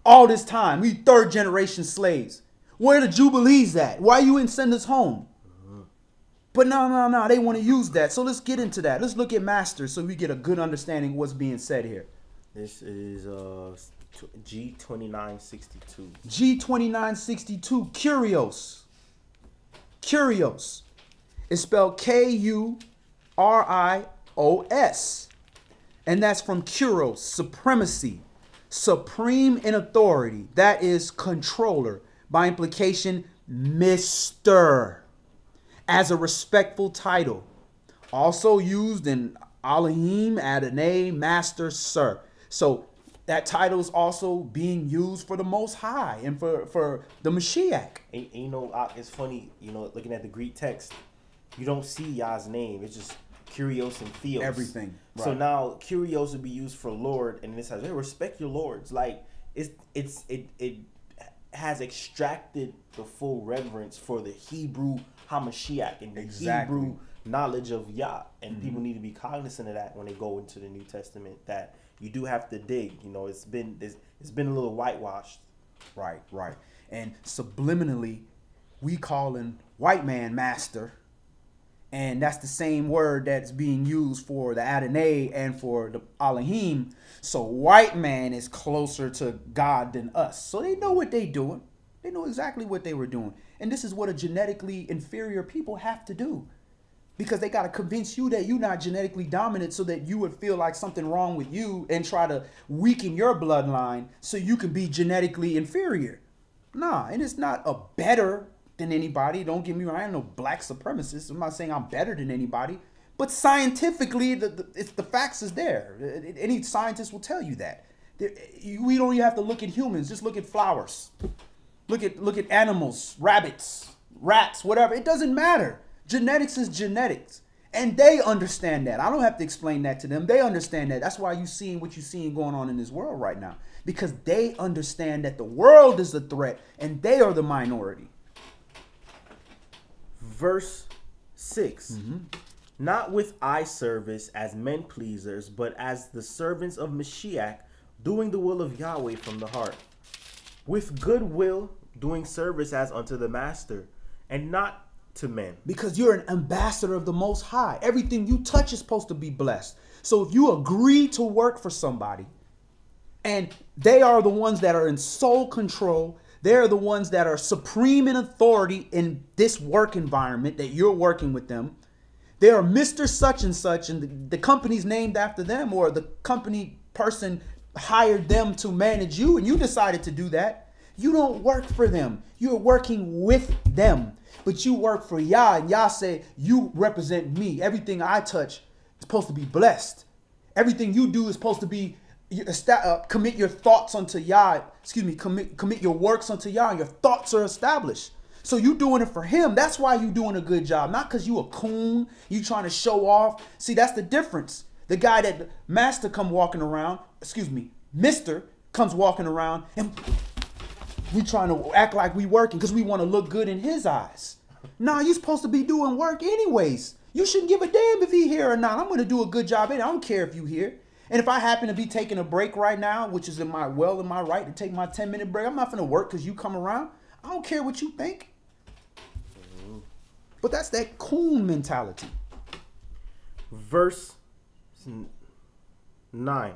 all this time. We 3rd generation slaves. Where the Jubilees at? Why you didn't send us home? But no, they want to use that. So let's get into that. Let's look at Master so we get a good understanding of what's being said here. This is G2962. G2962, Kurios. Kurios. It's spelled Kurios. And that's from Kuros, supremacy, supreme in authority. That is controller. By implication, Mr. as a respectful title. Also used in Elohim, Adonai, Master, Sir. So that title is also being used for the Most High and for the Mashiach. And you know, it's funny, you know, looking at the Greek text, you don't see Yah's name. It's just Kyrios and Theos. Everything. Right. So now Kyrios would be used for Lord, and this has, hey, respect your lords. Like it has extracted the full reverence for the Hebrew Hamashiach and the Hebrew knowledge of Yah. And people need to be cognizant of that when they go into the New Testament, that you do have to dig. You know, it's been a little whitewashed. Right. And subliminally, we calling white man master. And that's the same word that's being used for the Adonai and for the Elohim. So white man is closer to God than us. So they know what they're doing. They know exactly what they were doing. And this is what a genetically inferior people have to do. Because they got to convince you that you're not genetically dominant so that you would feel like something wrong with you and try to weaken your bloodline so you can be genetically inferior. Nah, and it's not a better than anybody. Don't get me wrong. I ain't no black supremacist. I'm not saying I'm better than anybody. But scientifically, the facts is there. Any scientist will tell you that. We don't even have to look at humans. Just look at flowers. Look at animals, rabbits, rats, whatever. It doesn't matter. Genetics is genetics. And they understand that. I don't have to explain that to them. They understand that. That's why you're seeing what you're seeing going on in this world right now. Because they understand that the world is a threat and they are the minority. Verse 6. Not with eye service as men pleasers, but as the servants of Mashiach, doing the will of Yahweh from the heart. With good will, doing service as unto the master, and not to men. Because you're an ambassador of the Most High. Everything you touch is supposed to be blessed. So if you agree to work for somebody, and they are the ones that are in sole control, they're the ones that are supreme in authority in this work environment that you're working with them. They are Mr. Such and such, and the company's named after them, or the company person hired them to manage you, and you decided to do that. You don't work for them. You're working with them. But you work for Yah, and Yah say, you represent me. Everything I touch is supposed to be blessed. Everything you do is supposed to be, commit your thoughts unto Yah. Commit your works unto Yah, and your thoughts are established. So you doing it for him. That's why you doing a good job. Not because you a coon, you trying to show off. See, that's the difference. The guy that master come walking around, Mr. comes walking around, and we trying to act like we working because we want to look good in his eyes. Nah, you supposed to be doing work anyways. You shouldn't give a damn if he here or not. I'm going to do a good job. I don't care if you here. And if I happen to be taking a break right now, which is in my right to take my 10-minute break, I'm not going to work because you come around. I don't care what you think. But that's that coon mentality. Verse 9.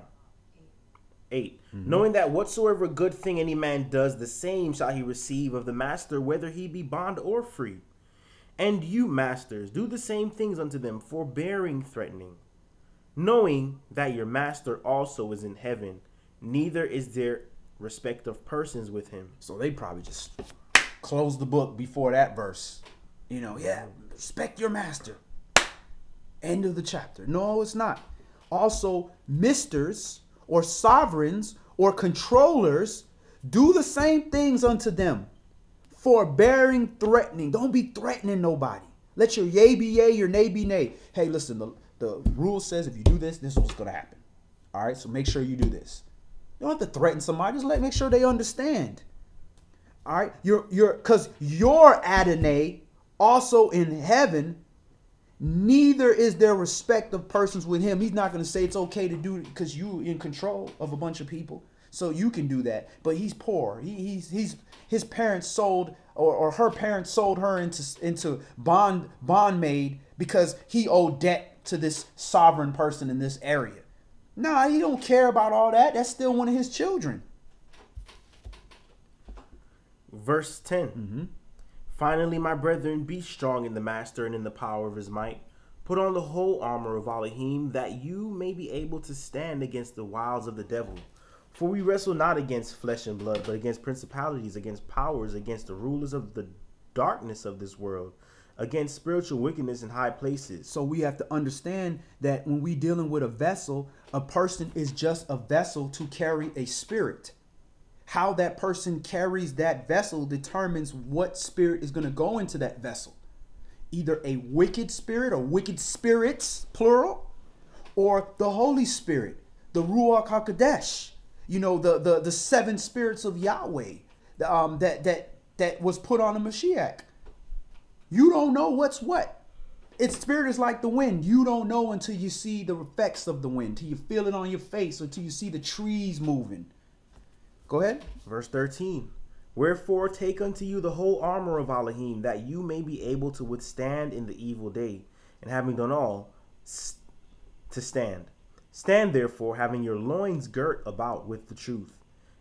8. Knowing that whatsoever good thing any man does, the same shall he receive of the master, whether he be bond or free. And you, masters, do the same things unto them, forbearing, threatening, knowing that your master also is in heaven, neither is there respect of persons with him. So they probably just closed the book before that verse. You know, respect your master. End of the chapter. No, it's not. Also, misters or sovereigns or controllers, do the same things unto them. Forbearing, threatening. Don't be threatening nobody. Let your yea be yea, your nay be nay. Hey, listen, the rule says if you do this, this is what's going to happen. All right, so make sure you do this. You don't have to threaten somebody. Just make sure they understand. All right, because your Adonai also in heaven, neither is there respect of persons with him. He's not going to say it's okay to do it because you in control of a bunch of people. So you can do that. But he's poor. His parents sold or her parents sold her into bondmaid because he owed debt to this sovereign person in this area. Nah, he don't care about all that. That's still one of his children. Verse 10. Finally, my brethren, be strong in the master and in the power of his might. Put on the whole armor of Elohim, that you may be able to stand against the wiles of the devil. For we wrestle not against flesh and blood, but against principalities, against powers, against the rulers of the darkness of this world, against spiritual wickedness in high places. So we have to understand that when we dealing with a vessel, a person is just a vessel to carry a spirit. How that person carries that vessel determines what spirit is going to go into that vessel. Either a wicked spirit or wicked spirits, plural, or the Holy Spirit, the Ruach HaKodesh, the seven spirits of Yahweh that was put on the Mashiach. You don't know what's what. Its spirit is like the wind. You don't know until you see the effects of the wind, till you feel it on your face, or till you see the trees moving. Go ahead. Verse 13. Wherefore take unto you the whole armor of Elohim, that you may be able to withstand in the evil day, and having done all, to stand. Stand therefore, having your loins girt about with the truth,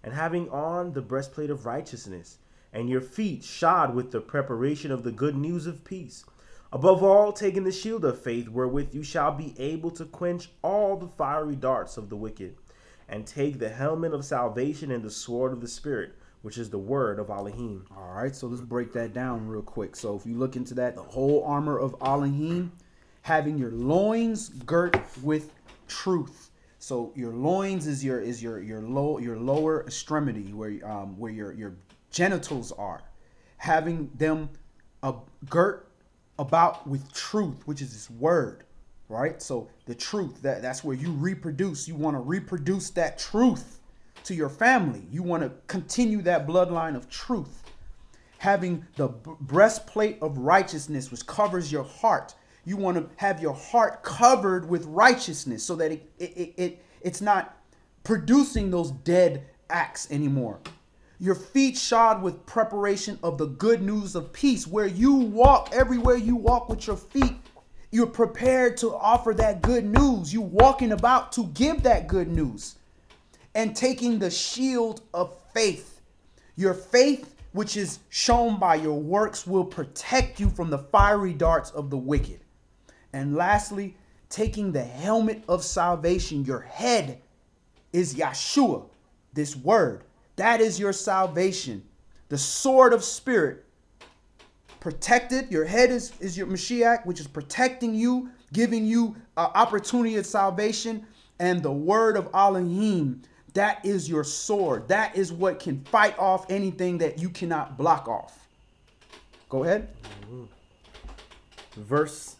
and having on the breastplate of righteousness, and your feet shod with the preparation of the good news of peace. Above all, taking the shield of faith, wherewith you shall be able to quench all the fiery darts of the wicked, and take the helmet of salvation and the sword of the Spirit, which is the word of Elohim. All right, so let's break that down real quick. So if you look into that, the whole armor of Elohim, having your loins girt with truth. So your loins is your lower extremity, where your genitals are, having them girt about with truth, which is His word, right? So the truth, that's where you reproduce. You want to reproduce that truth to your family. You want to continue that bloodline of truth. Having the breastplate of righteousness, which covers your heart. You want to have your heart covered with righteousness, so that it's not producing those dead acts anymore. Your feet shod with preparation of the good news of peace. Where you walk, everywhere you walk with your feet, you're prepared to offer that good news. You walking about to give that good news. And taking the shield of faith. Your faith, which is shown by your works, will protect you from the fiery darts of the wicked. And lastly, taking the helmet of salvation. Your head is Yeshua, this word. That is your salvation. The sword of spirit. Protected. Your head is your Mashiach, which is protecting you, giving you opportunity of salvation. And the word of Elohim, that is your sword. That is what can fight off anything that you cannot block off. Go ahead. Verse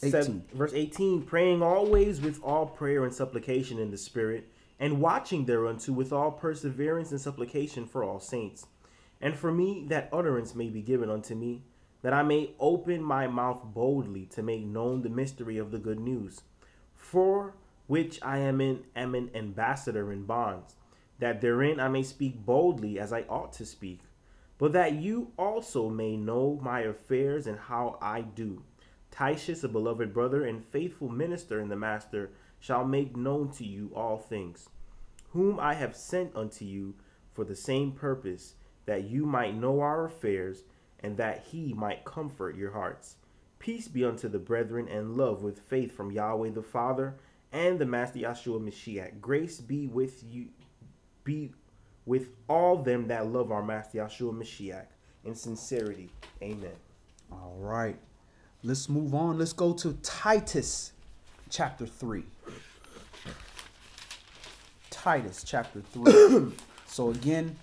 18. Praying always with all prayer and supplication in the Spirit, and watching thereunto with all perseverance and supplication for all saints, and for me, that utterance may be given unto me, that I may open my mouth boldly to make known the mystery of the good news, for which I am an ambassador in bonds, that therein I may speak boldly as I ought to speak, but that you also may know my affairs and how I do. Titius, a beloved brother and faithful minister in the Master, shall make known to you all things, whom I have sent unto you for the same purpose, that you might know our affairs, and that he might comfort your hearts. Peace be unto the brethren, and love with faith from Yahweh the Father and the Master Yahshua Mashiach. Grace be with you, be with all them that love our Master Yahshua Mashiach in sincerity. Amen. All right. Let's move on. Let's go to Titus chapter 3. Titus chapter 3. So again,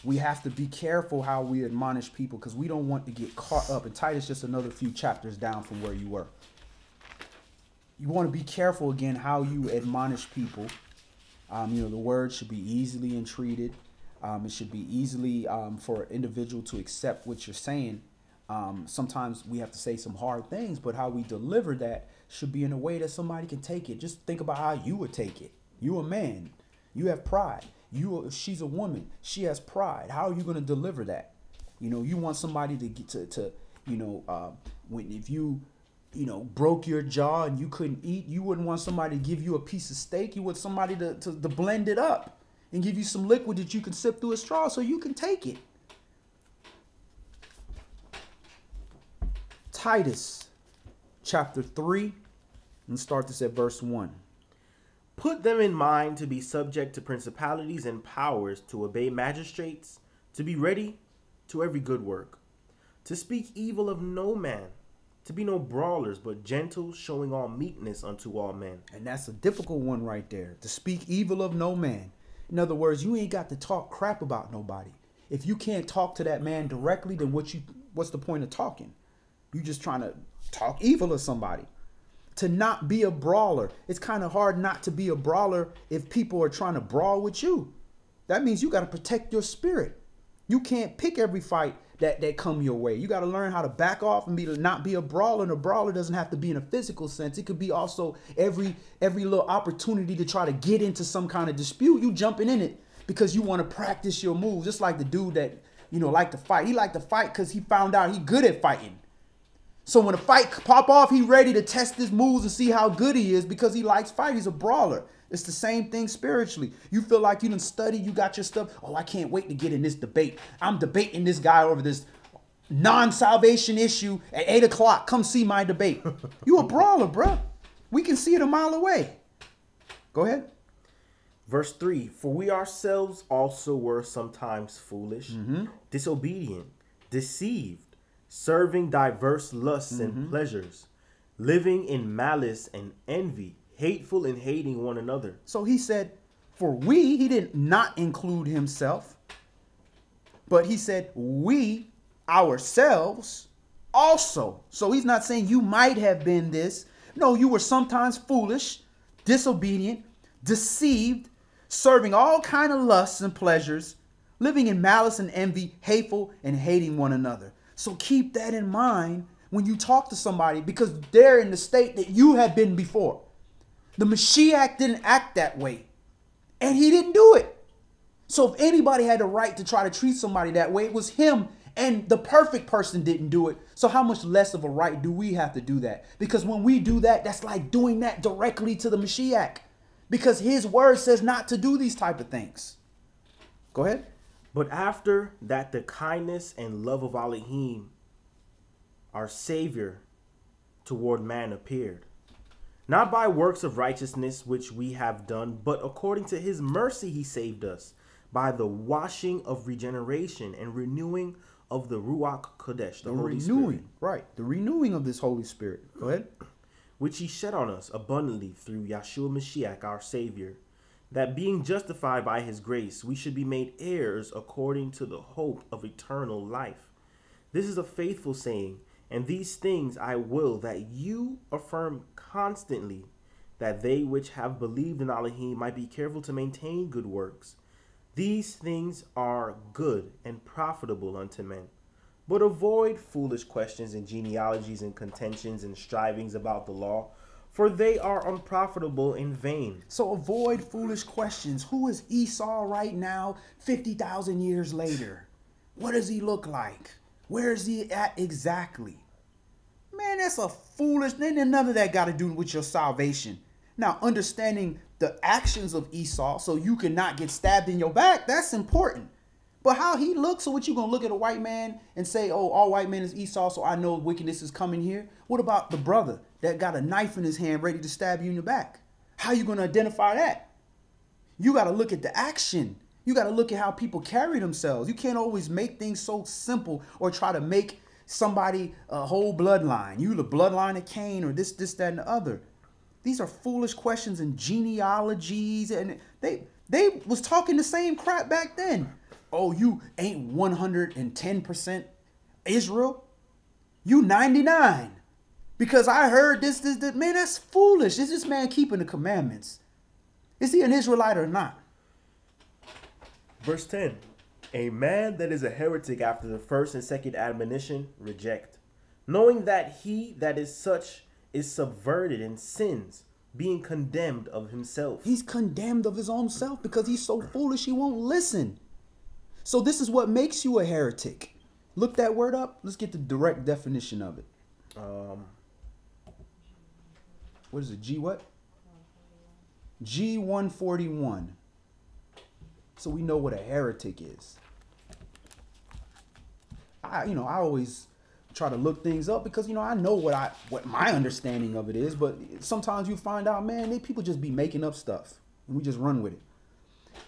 we have to be careful how we admonish people, because we don't want to get caught up. And Titus just another few chapters down from where you were. You want to be careful again how you admonish people. The word should be easily entreated. It should be easily for an individual to accept what you're saying. Sometimes we have to say some hard things, but how we deliver that should be in a way that somebody can take it. Just think about how you would take it. You a man, you have pride. She's a woman, she has pride. How are you going to deliver that? You want somebody to get to if you broke your jaw and you couldn't eat, you wouldn't want somebody to give you a piece of steak. You want somebody to blend it up and give you some liquid that you can sip through a straw so you can take it. Titus chapter 3, and start this at verse 1. put them in mind to be subject to principalities and powers, to obey magistrates, to be ready to every good work, to speak evil of no man, to be no brawlers, but gentle, showing all meekness unto all men. And that's a difficult one right there. To speak evil of no man. In other words, you ain't got to talk crap about nobody. If you can't talk to that man directly, then what's the point of talking? You just trying to talk evil of somebody. To not be a brawler. It's kind of hard not to be a brawler if people are trying to brawl with you. That means you got to protect your spirit. You can't pick every fight that come your way. You got to learn how to back off and not be a brawler. And a brawler doesn't have to be in a physical sense. It could be also every little opportunity to try to get into some kind of dispute. You jumping in it because you want to practice your moves. Just like the dude that, like to fight. He liked to fight because he found out he good at fighting. So when a fight pop off, he ready to test his moves and see how good he is because he likes fight. He's a brawler. It's the same thing spiritually. You feel like you done studied, you got your stuff. Oh, I can't wait to get in this debate. I'm debating this guy over this non-salvation issue at 8 o'clock. Come see my debate. You a brawler, bruh. We can see it a mile away. Go ahead. Verse 3, for we ourselves also were sometimes foolish, disobedient, deceived, serving diverse lusts and pleasures, living in malice and envy, hateful and hating one another. So he said, he did not include himself, but he said, we ourselves also. So he's not saying you might have been this. No, you were sometimes foolish, disobedient, deceived, serving all kind of lusts and pleasures, living in malice and envy, hateful and hating one another. So keep that in mind when you talk to somebody, because they're in the state that you have been before. The Mashiach didn't act that way, and he didn't do it. So if anybody had the right to try to treat somebody that way, it was him, and the perfect person didn't do it. So how much less of a right do we have to do that? Because when we do that, that's like doing that directly to the Mashiach, because his word says not to do these type of things. Go ahead. But after that, the kindness and love of Elohim, our Savior, toward man appeared. Not by works of righteousness which we have done, but according to his mercy he saved us, by the washing of regeneration and renewing of the Ruach Kodesh, the Holy Spirit. Right, the renewing of this Holy Spirit. Go ahead. Which he shed on us abundantly through Yahshua Mashiach, our Savior, that being justified by his grace, we should be made heirs according to the hope of eternal life. This is a faithful saying, and these things I will that you affirm constantly, that they which have believed in Elohim might be careful to maintain good works. These things are good and profitable unto men. But avoid foolish questions and genealogies and contentions and strivings about the law, for they are unprofitable and vain. So avoid foolish questions. Who is Esau right now, 50,000 years later? What does he look like? Where is he at exactly? Man, that's a foolish thing, and none of that got to do with your salvation. Now, understanding the actions of Esau so you cannot get stabbed in your back, that's important. But how he looks, so what you going to look at a white man and say, oh, all white men is Esau, so I know wickedness is coming here? What about the brother that got a knife in his hand ready to stab you in the back? How you going to identify that? You got to look at the action. You got to look at how people carry themselves. You can't always make things so simple or try to make somebody a whole bloodline. You the bloodline of Cain or this, that, and the other. These are foolish questions and genealogies. And they was talking the same crap back then. Oh, you ain't 110% Israel. You 99. Because I heard this. Man, that's foolish. Is this man keeping the commandments? Is he an Israelite or not? Verse 10. A man that is a heretic after the first and second admonition reject, knowing that he that is such is subverted and sins, being condemned of himself. He's condemned of his own self because he's so foolish he won't listen. So this is what makes you a heretic. Look that word up. Let's get the direct definition of it. What is it? G what? G141. So we know what a heretic is. I always try to look things up because, you know, I know what my understanding of it is, but sometimes you find out, man, people just be making up stuff and we just run with it.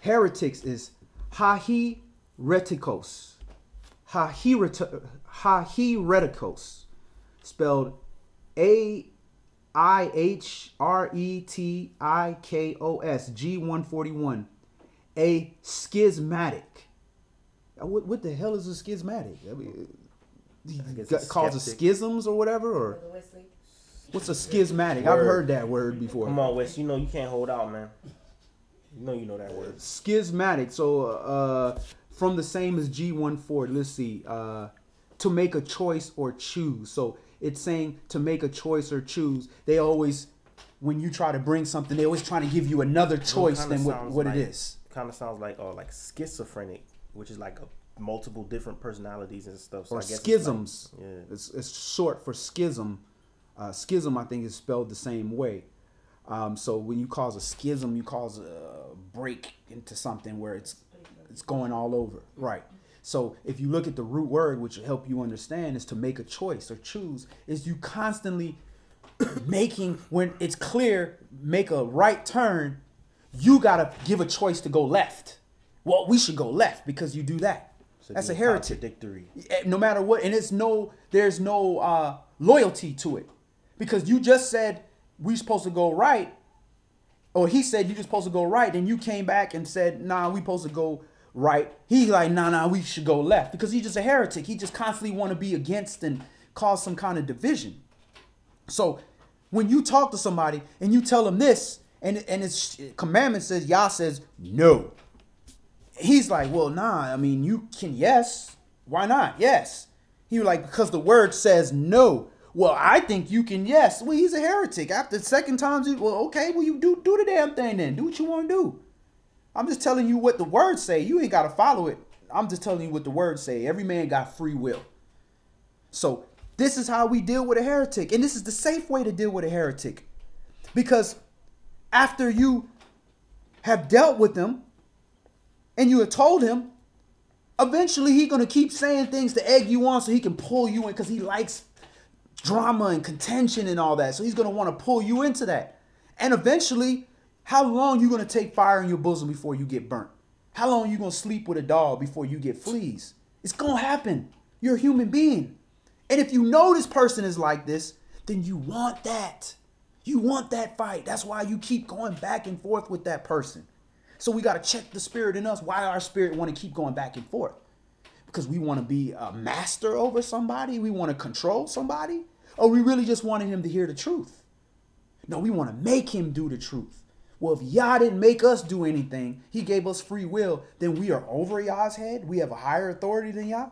Heretics is hahiretikos. Hahiretikos. Spelled AIHRETIKOS. G141. A schismatic. What the hell is a schismatic? I mean, causes schisms or whatever, or what's a schismatic? I've heard that word before. Come on, Wes. You know you can't hold out, man. You know that word. Schismatic. So from the same as G14. Let's see. To make a choice or choose. So it's saying to make a choice or choose. They always, when you try to bring something, they always trying to give you another choice than what it is. Kind of sounds like schizophrenic, which is like multiple different personalities and stuff. So or I guess schisms. It's, like, it's short for schism. Schism, I think, is spelled the same way. So when you cause a schism, you cause a break into something where it's going all over. Right. So if you look at the root word, which will help you understand, is to make a choice or choose, is you constantly making, when it's clear, make a right turn, you got to give a choice to go left. Well, we should go left because you do that. So that's a heretic. Contradictory. No matter what. And there's no loyalty to it. Because you just said we're supposed to go right. Or he said you're just supposed to go right. And you came back and said, nah, we supposed to go right. He's like, nah, we should go left. Because he's just a heretic. He just constantly want to be against and cause some kind of division. So when you talk to somebody and you tell them this, and its commandment says, Yah says, no. He's like, well, nah, I mean, you can, yes. Why not? Yes. He was like, because the word says no. Well, I think you can, yes. Well, he's a heretic. After the second time, well, okay, well, you do the damn thing then. Do what you want to do. I'm just telling you what the words say. You ain't got to follow it. I'm just telling you what the words say. Every man got free will. So this is how we deal with a heretic. And this is the safe way to deal with a heretic. Because after you have dealt with them and you have told him, eventually he's going to keep saying things to egg you on so he can pull you in because he likes drama and contention and all that. So he's going to want to pull you into that. And eventually, how long you going to take fire in your bosom before you get burnt? How long you going to sleep with a dog before you get fleas? It's going to happen. You're a human being. And if you know this person is like this, then you want that. You want that fight. That's why you keep going back and forth with that person. So we got to check the spirit in us. Why our spirit want to keep going back and forth? Because we want to be a master over somebody. We want to control somebody. Or we really just wanted him to hear the truth. No, we want to make him do the truth. Well, if Yah didn't make us do anything, he gave us free will, then we are over Yah's head. We have a higher authority than Yah.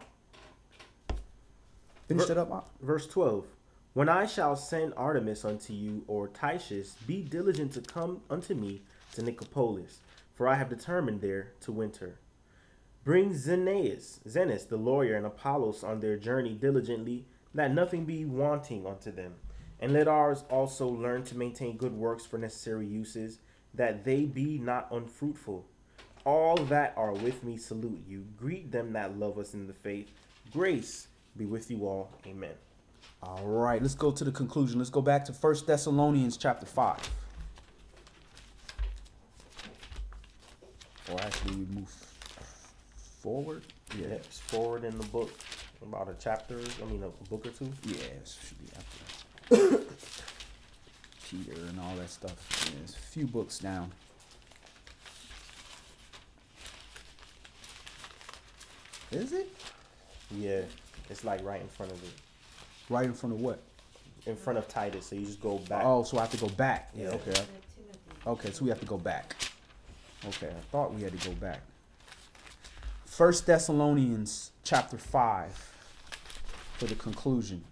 Finish it up, Mark. Verse 12. When I shall send Artemis unto you, or Titius, be diligent to come unto me to Nicopolis, for I have determined there to winter. Bring Zenas the lawyer, and Apollos on their journey diligently, that nothing be wanting unto them. And let ours also learn to maintain good works for necessary uses, that they be not unfruitful. All that are with me salute you. Greet them that love us in the faith. Grace be with you all. Amen. All right, let's go to the conclusion. Let's go back to 1 Thessalonians chapter 5. Or actually, we move forward. Yeah, it's forward in the book. About a book or two. Yeah, it should be after that. Peter and all that stuff. Yeah, it's a few books down. Is it? Yeah, it's like right in front of it. Right in front of what? In front of Titus, so you just go back. Oh, so I have to go back. Yeah. Okay. Okay, so we have to go back. Okay, I thought we had to go back. 1 Thessalonians chapter 5 for the conclusion.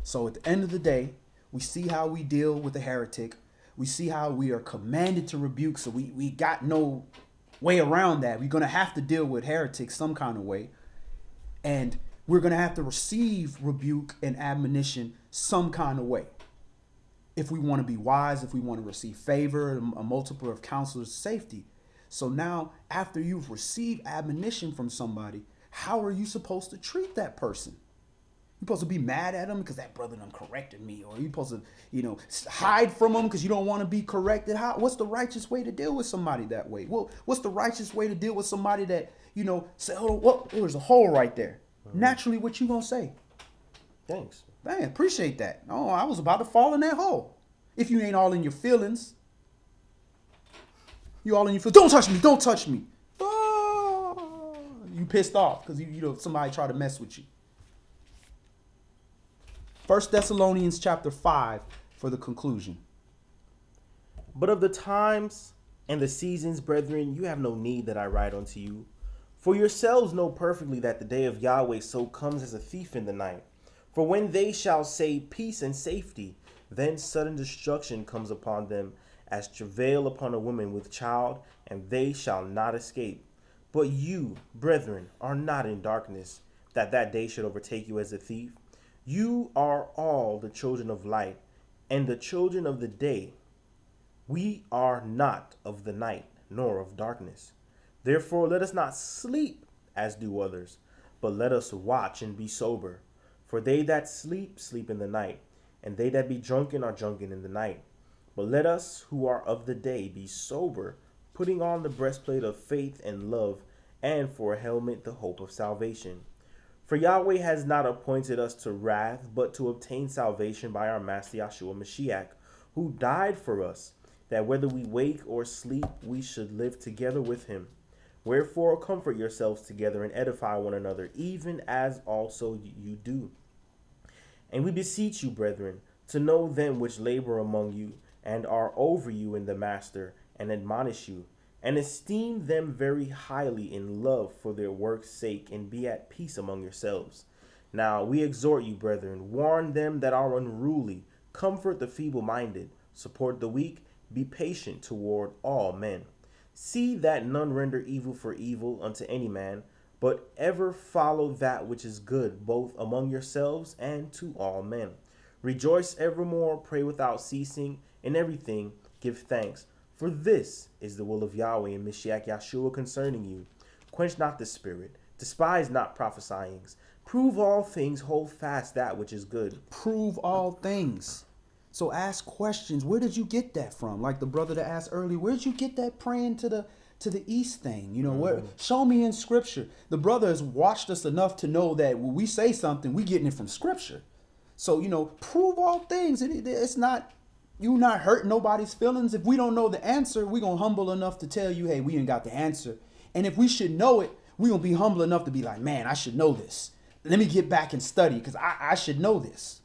So at the end of the day, we see how we deal with a heretic. We see how we are commanded to rebuke. So we got no way around that. We're going to have to deal with heretics some kind of way. And we're going to have to receive rebuke and admonition some kind of way. If we want to be wise, if we want to receive favor, a multiple of counselors' safety. So now, after you've received admonition from somebody, how are you supposed to treat that person? You supposed to be mad at him because that brother done corrected me, or you supposed to, hide from him because you don't want to be corrected? What's the righteous way to deal with somebody that way? Well, what's the righteous way to deal with somebody that, say, hold on, there's a hole right there. Naturally, what you gonna say? Thanks. Man, appreciate that. Oh, I was about to fall in that hole. If you ain't all in your feelings, you all in your feelings. Don't touch me. Don't touch me. Oh, you pissed off because somebody tried to mess with you. 1 Thessalonians chapter 5 for the conclusion. But of the times and the seasons, brethren, you have no need that I write unto you. For yourselves know perfectly that the day of Yahweh so comes as a thief in the night. For when they shall say peace and safety, then sudden destruction comes upon them, as travail upon a woman with child, and they shall not escape. But you, brethren, are not in darkness, that day should overtake you as a thief. You are all the children of light, and the children of the day. We are not of the night, nor of darkness. Therefore let us not sleep as do others, but let us watch and be sober. For they that sleep, sleep in the night, and they that be drunken are drunken in the night. But let us who are of the day be sober, putting on the breastplate of faith and love, and for a helmet the hope of salvation. For Yahweh has not appointed us to wrath, but to obtain salvation by our Master Yahshua Mashiach, who died for us, that whether we wake or sleep, we should live together with him. Wherefore comfort yourselves together and edify one another, even as also you do. And we beseech you, brethren, to know them which labor among you, and are over you in the Master, and admonish you, and esteem them very highly in love for their work's sake, and be at peace among yourselves. Now we exhort you, brethren, warn them that are unruly, comfort the feeble-minded, support the weak, be patient toward all men. See that none render evil for evil unto any man, but ever follow that which is good, both among yourselves and to all men. Rejoice evermore, pray without ceasing, in everything give thanks. For this is the will of Yahweh and Mashiach Yahshua concerning you. Quench not the spirit, despise not prophesying. Prove all things, hold fast that which is good. Prove all things. So ask questions. Where did you get that from? Like the brother that asked earlier, where did you get that praying to the east thing? Where? Show me in scripture. The brother has watched us enough to know that when we say something, we getting it from scripture. So, prove all things. It's not, you not hurt nobody's feelings. If we don't know the answer, we gonna humble enough to tell you, hey, we ain't got the answer. And if we should know it, we gonna be humble enough to be like, man, I should know this. Let me get back and study because I should know this.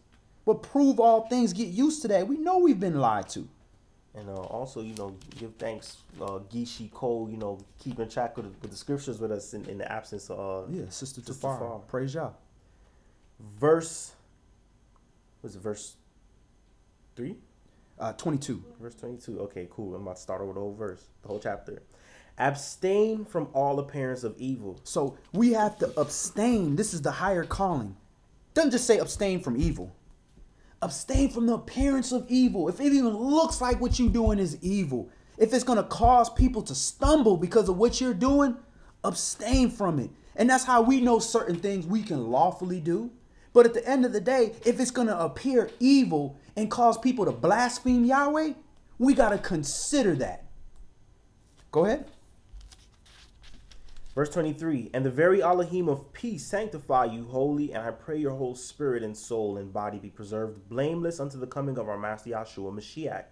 But prove all things, get used to that. We know we've been lied to. And also, give thanks, Gishi Cole, keeping track with the scriptures with us in the absence of... Sister Tafar. Praise Yah. Verse 3? 22. Verse 22. Okay, cool. I'm about to start over the whole verse, the whole chapter. Abstain from all appearance of evil. So we have to abstain. This is the higher calling. Doesn't just say abstain from evil. Abstain from the appearance of evil. If it even looks like what you're doing is evil, if it's going to cause people to stumble because of what you're doing, abstain from it. And that's how we know certain things we can lawfully do. But at the end of the day, if it's going to appear evil and cause people to blaspheme Yahweh, we got to consider that. Go ahead. Verse 23, and the very Elohim of peace sanctify you wholly, and I pray your whole spirit and soul and body be preserved blameless unto the coming of our Master Yahshua Mashiach.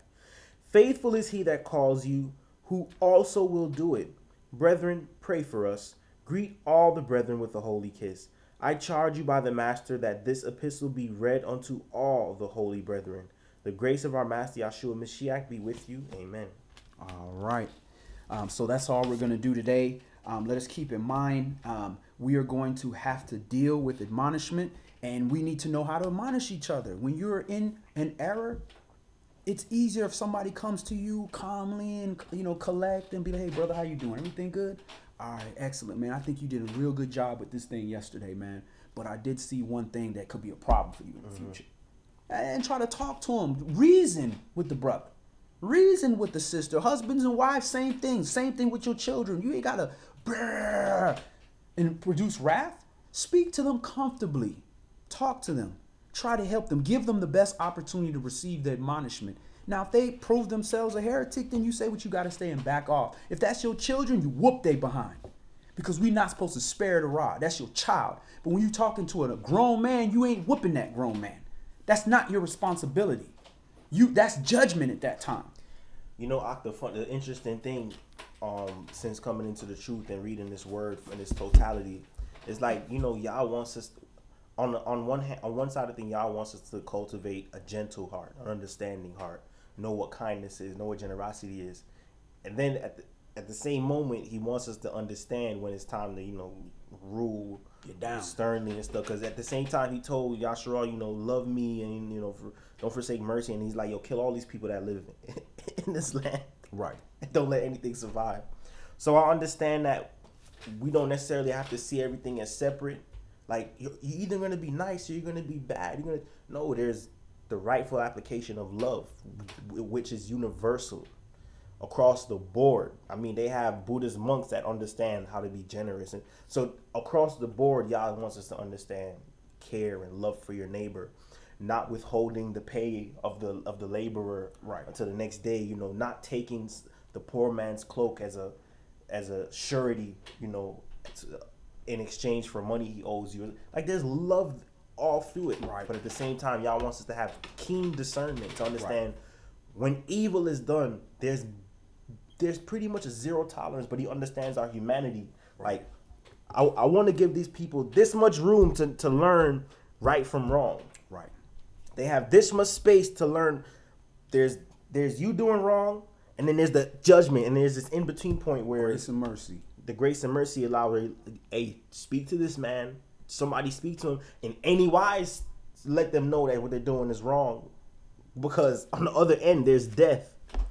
Faithful is he that calls you, who also will do it. Brethren, pray for us. Greet all the brethren with a holy kiss. I charge you by the Master that this epistle be read unto all the holy brethren. The grace of our Master Yahshua Mashiach be with you. Amen. All right. So that's all we're going to do today. Let us keep in mind, we are going to have to deal with admonishment, and we need to know how to admonish each other. When you're in an error, it's easier if somebody comes to you calmly and, collect and be like, hey, brother, how you doing? Everything good? All right, excellent, man. I think you did a real good job with this thing yesterday, man. But I did see one thing that could be a problem for you in the future. And try to talk to him. Reason with the brother. Reason with the sister. Husbands and wives, same thing. Same thing with your children. You ain't got to and produce wrath, speak to them comfortably. Talk to them. Try to help them. Give them the best opportunity to receive the admonishment. Now, if they prove themselves a heretic, then you say what you got to say and back off. If that's your children, you whoop they behind. Because we're not supposed to spare the rod. That's your child. But when you're talking to a grown man, you ain't whooping that grown man. That's not your responsibility. That's judgment at that time. You know, the interesting thing, since coming into the truth and reading this word in its totality, is like, you know, y'all wants us on one side of the thing, y'all wants us to cultivate a gentle heart, an understanding heart, know what kindness is, know what generosity is, and then at the same moment, he wants us to understand when it's time to, you know, rule get down sternly and stuff. Because at the same time, he told Yashua, you know, love me and, you know, don't forsake mercy. And he's like, yo, kill all these people that live in this land. Right. And don't let anything survive. So I understand that we don't necessarily have to see everything as separate. Like, you're either going to be nice or you're going to be bad. No, there's the rightful application of love, which is universal across the board. I mean, they have Buddhist monks that understand how to be generous. And so across the board, Yah wants us to understand care and love for your neighbor, not withholding the pay of the laborer right until the next day, you know, not taking the poor man's cloak as a surety, you know, in exchange for money he owes you. Like, there's love all through it. Right. But at the same time, Yah wants us to have keen discernment to understand when evil is done, there's pretty much a zero tolerance, but he understands our humanity. Like, I want to give these people this much room to learn right from wrong. Right. They have this much space to learn. There's you doing wrong, and then there's the judgment, and there's this in-between point where grace and mercy. The grace and mercy allow, hey, speak to this man. Somebody speak to him in any wise. Let them know that what they're doing is wrong, because on the other end there's death.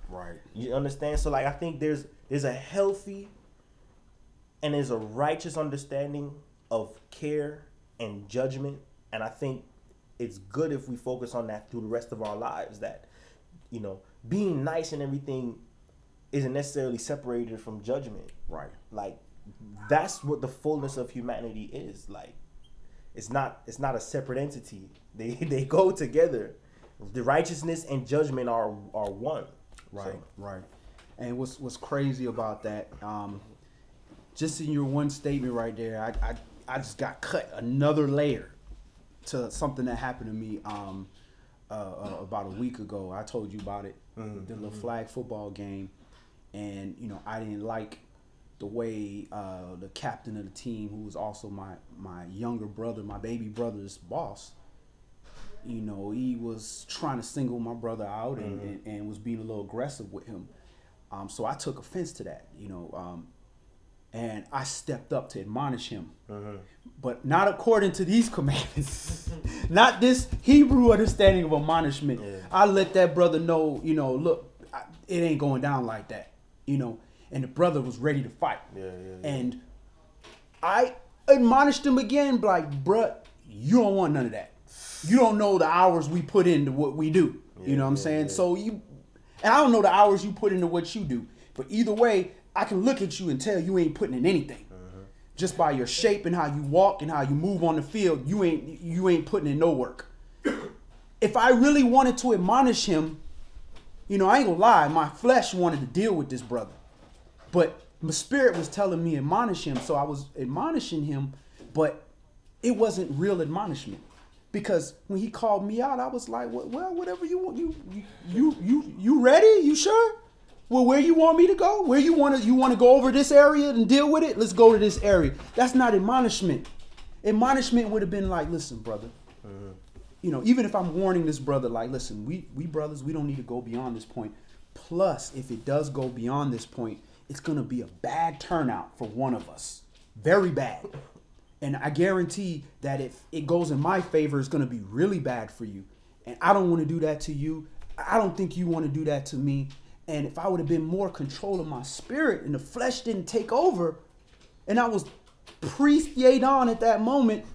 Right. You understand? So, like, I think there's a healthy and there's a righteous understanding of care and judgment, and I think it's good if we focus on that through the rest of our lives. That, you know, being nice and everything isn't necessarily separated from judgment. Right. Like, that's what the fullness of humanity is. Like, it's not a separate entity. They go together. The righteousness and judgment are one. Right. So. Right. And what's crazy about that, just in your one statement right there, I just got cut another layer to something that happened to me about a week ago. I told you about it. Mm-hmm. The little flag football game. And, you know, I didn't like the way the captain of the team, who was also my younger brother, my baby brother's boss, you know, he was trying to single my brother out and was being a little aggressive with him. So I took offense to that, you know, and I stepped up to admonish him, but not according to these commandments, not this Hebrew understanding of admonishment. Yeah. I let that brother know, you know, look, it ain't going down like that, you know, and the brother was ready to fight. Yeah. And I admonished him again, like, bruh, you don't want none of that. You don't know the hours we put into what we do. You know what I'm saying? Yeah. So and I don't know the hours you put into what you do. But either way, I can look at you and tell you ain't putting in anything. Just by your shape and how you walk and how you move on the field, you ain't putting in no work. If I really wanted to admonish him, you know, I ain't gonna lie, my flesh wanted to deal with this brother. But my spirit was telling me admonish him, so I was admonishing him, but it wasn't real admonishment. Because when he called me out, I was like, well, whatever you want. You ready? You sure? Well, where you want me to go? Where you want to go over this area and deal with it? Let's go to this area. That's not admonishment. Admonishment would have been like, listen, brother. You know, even if I'm warning this brother, like, listen, we brothers, we don't need to go beyond this point. Plus, if it does go beyond this point, it's going to be a bad turnout for one of us. Very bad. And I guarantee that if it goes in my favor, it's going to be really bad for you. And I don't want to do that to you. I don't think you want to do that to me. And if I would have been more control of my spirit and the flesh didn't take over, and I was priest Yadon at that moment,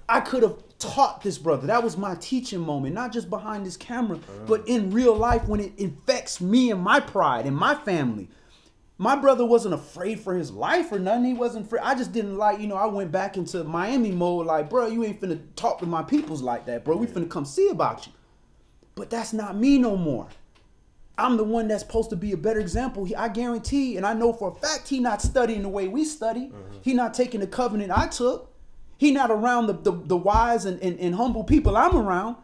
I could have taught this brother. That was my teaching moment, not just behind this camera, but in real life when it infects me and my pride and my family. My brother wasn't afraid for his life or nothing. He wasn't afraid. I just didn't like, I went back into Miami mode like, bro, you ain't finna talk to my peoples like that, bro. We finna come see about you. But that's not me no more. I'm the one that's supposed to be a better example. I guarantee, and I know for a fact, he not studying the way we study. He not taking the covenant I took. He not around the wise and humble people I'm around.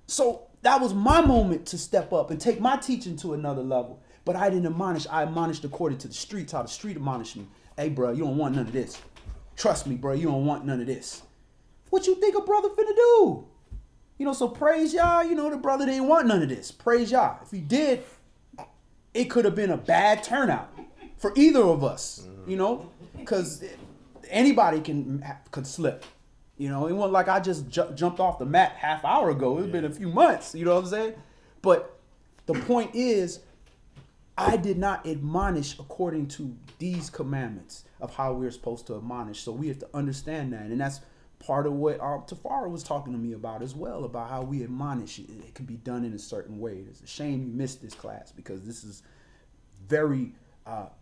So that was my moment to step up and take my teaching to another level. But I didn't admonish. I admonished according to the streets, how the street admonished me. Hey, bro, you don't want none of this. Trust me, bro, you don't want none of this. What you think a brother finna do? So praise y'all. The brother didn't want none of this. Praise y'all. If he did, it could have been a bad turnout for either of us, because anybody could slip. It wasn't like I just jumped off the mat half hour ago. It's been a few months. You know what I'm saying? But the point is, I did not admonish according to these commandments of how we're supposed to admonish. So we have to understand that. And that's part of what Tafara was talking to me about as well, about how we admonish. It can be done in a certain way. It's a shame you missed this class because this is very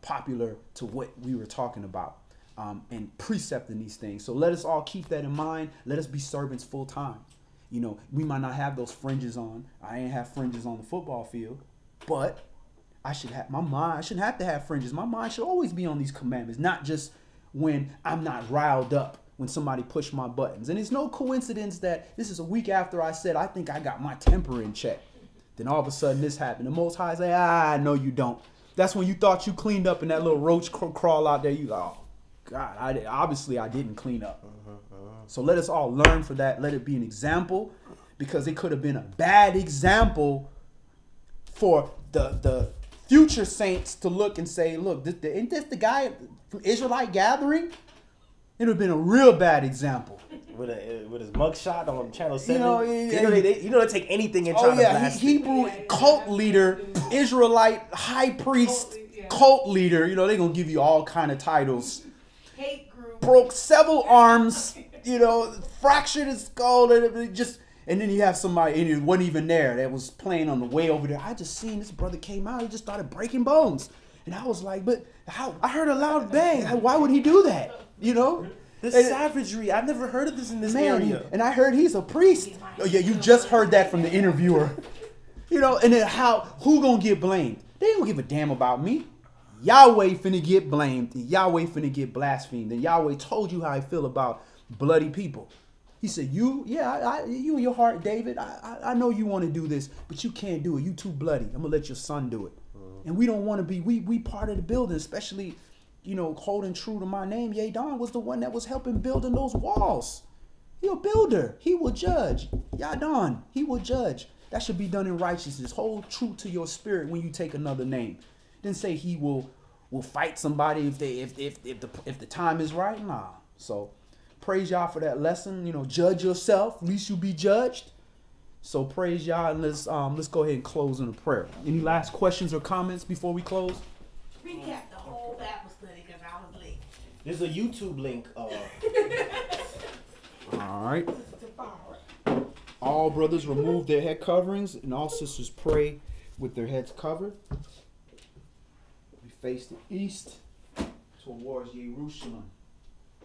popular to what we were talking about and precepting these things. So let us all keep that in mind. Let us be servants full time. We might not have those fringes on. I ain't have fringes on the football field, but I should have my mind. I shouldn't have to have fringes. My mind should always be on these commandments, not just when I'm not riled up, when somebody pushed my buttons. And it's no coincidence that this is a week after I said, I think I got my temper in check. Then all of a sudden this happened. The Most High say, no, you don't. That's when you thought you cleaned up and that little roach crawl out there. You go, oh, God, obviously I didn't clean up. So let us all learn for that. Let it be an example, because it could have been a bad example for the future saints to look and say, look, isn't this the guy from Israelite Gathering? It would have been a real bad example. With his mugshot on Channel 7. They take anything and try to blast Hebrew cult leader, Israelite high priest, cult leader. They're going to give you all kind of titles. Hate group. Broke several arms, fractured his skull. And then you have somebody, and it wasn't even there, that was playing on the way over there. I just seen this brother came out, he just started breaking bones. And I was like, but how? I heard a loud bang. Why would he do that? This savagery. I've never heard of this in this area. And I heard he's a priest. Oh yeah, you just heard that from the interviewer. And then who gonna get blamed? They don't give a damn about me. Yahweh finna get blamed. And Yahweh finna get blasphemed. And Yahweh told you how I feel about bloody people. He said, you in your heart, David, I know you want to do this, but you can't do it. You too bloody. I'm going to let your son do it. And we don't want to be, we part of the building, especially, holding true to my name. Yadon was the one that was helping building those walls. He a builder. He will judge. Yadon, he will judge. That should be done in righteousness. Hold true to your spirit when you take another name. Didn't say he will fight somebody if the time is right. Nah. So praise y'all for that lesson. Judge yourself, at least you be judged. So praise y'all, and let's go ahead and close in a prayer. Any last questions or comments before we close? Recap the whole Bible study because I was late. There's a YouTube link. All right. All brothers remove their head coverings, and all sisters pray with their heads covered. We face the east towards Jerusalem,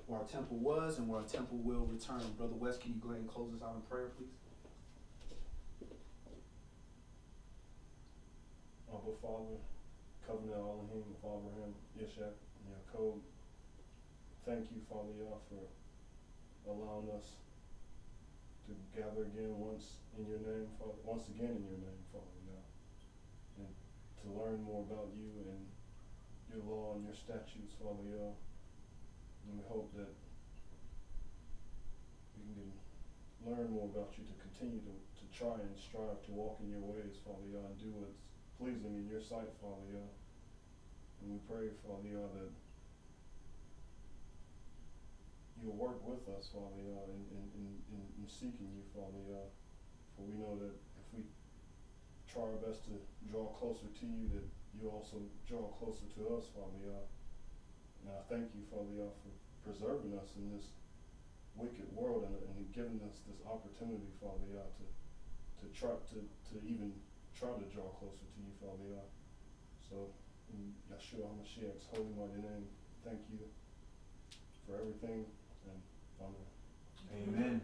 where our temple was and where our temple will return. Brother West, can you go ahead and close us out in prayer, please? Abba Father, Covenant Elohim, Abraham, Yeshua, and Yaakov, thank you, Father Yah, for allowing us to gather again once again in your name, Father Yah, and to learn more about you and your law and your statutes, Father Yah. And we hope that we can learn more about you, to continue to try and strive to walk in your ways, Father Yah, and do what's pleasing in your sight, Father Yah. And we pray, Father Yah, that you'll work with us, Father Yah, in seeking you, Father Yah. For we know that if we try our best to draw closer to you, that you also draw closer to us, Father Yah. And I thank you, Father Yah, for preserving us in this wicked world and giving us this opportunity, Father Yah, to even try to draw closer to you, Father Yah. So In Yeshua HaMashiach's holy mighty name, thank you for everything, and amen. Amen.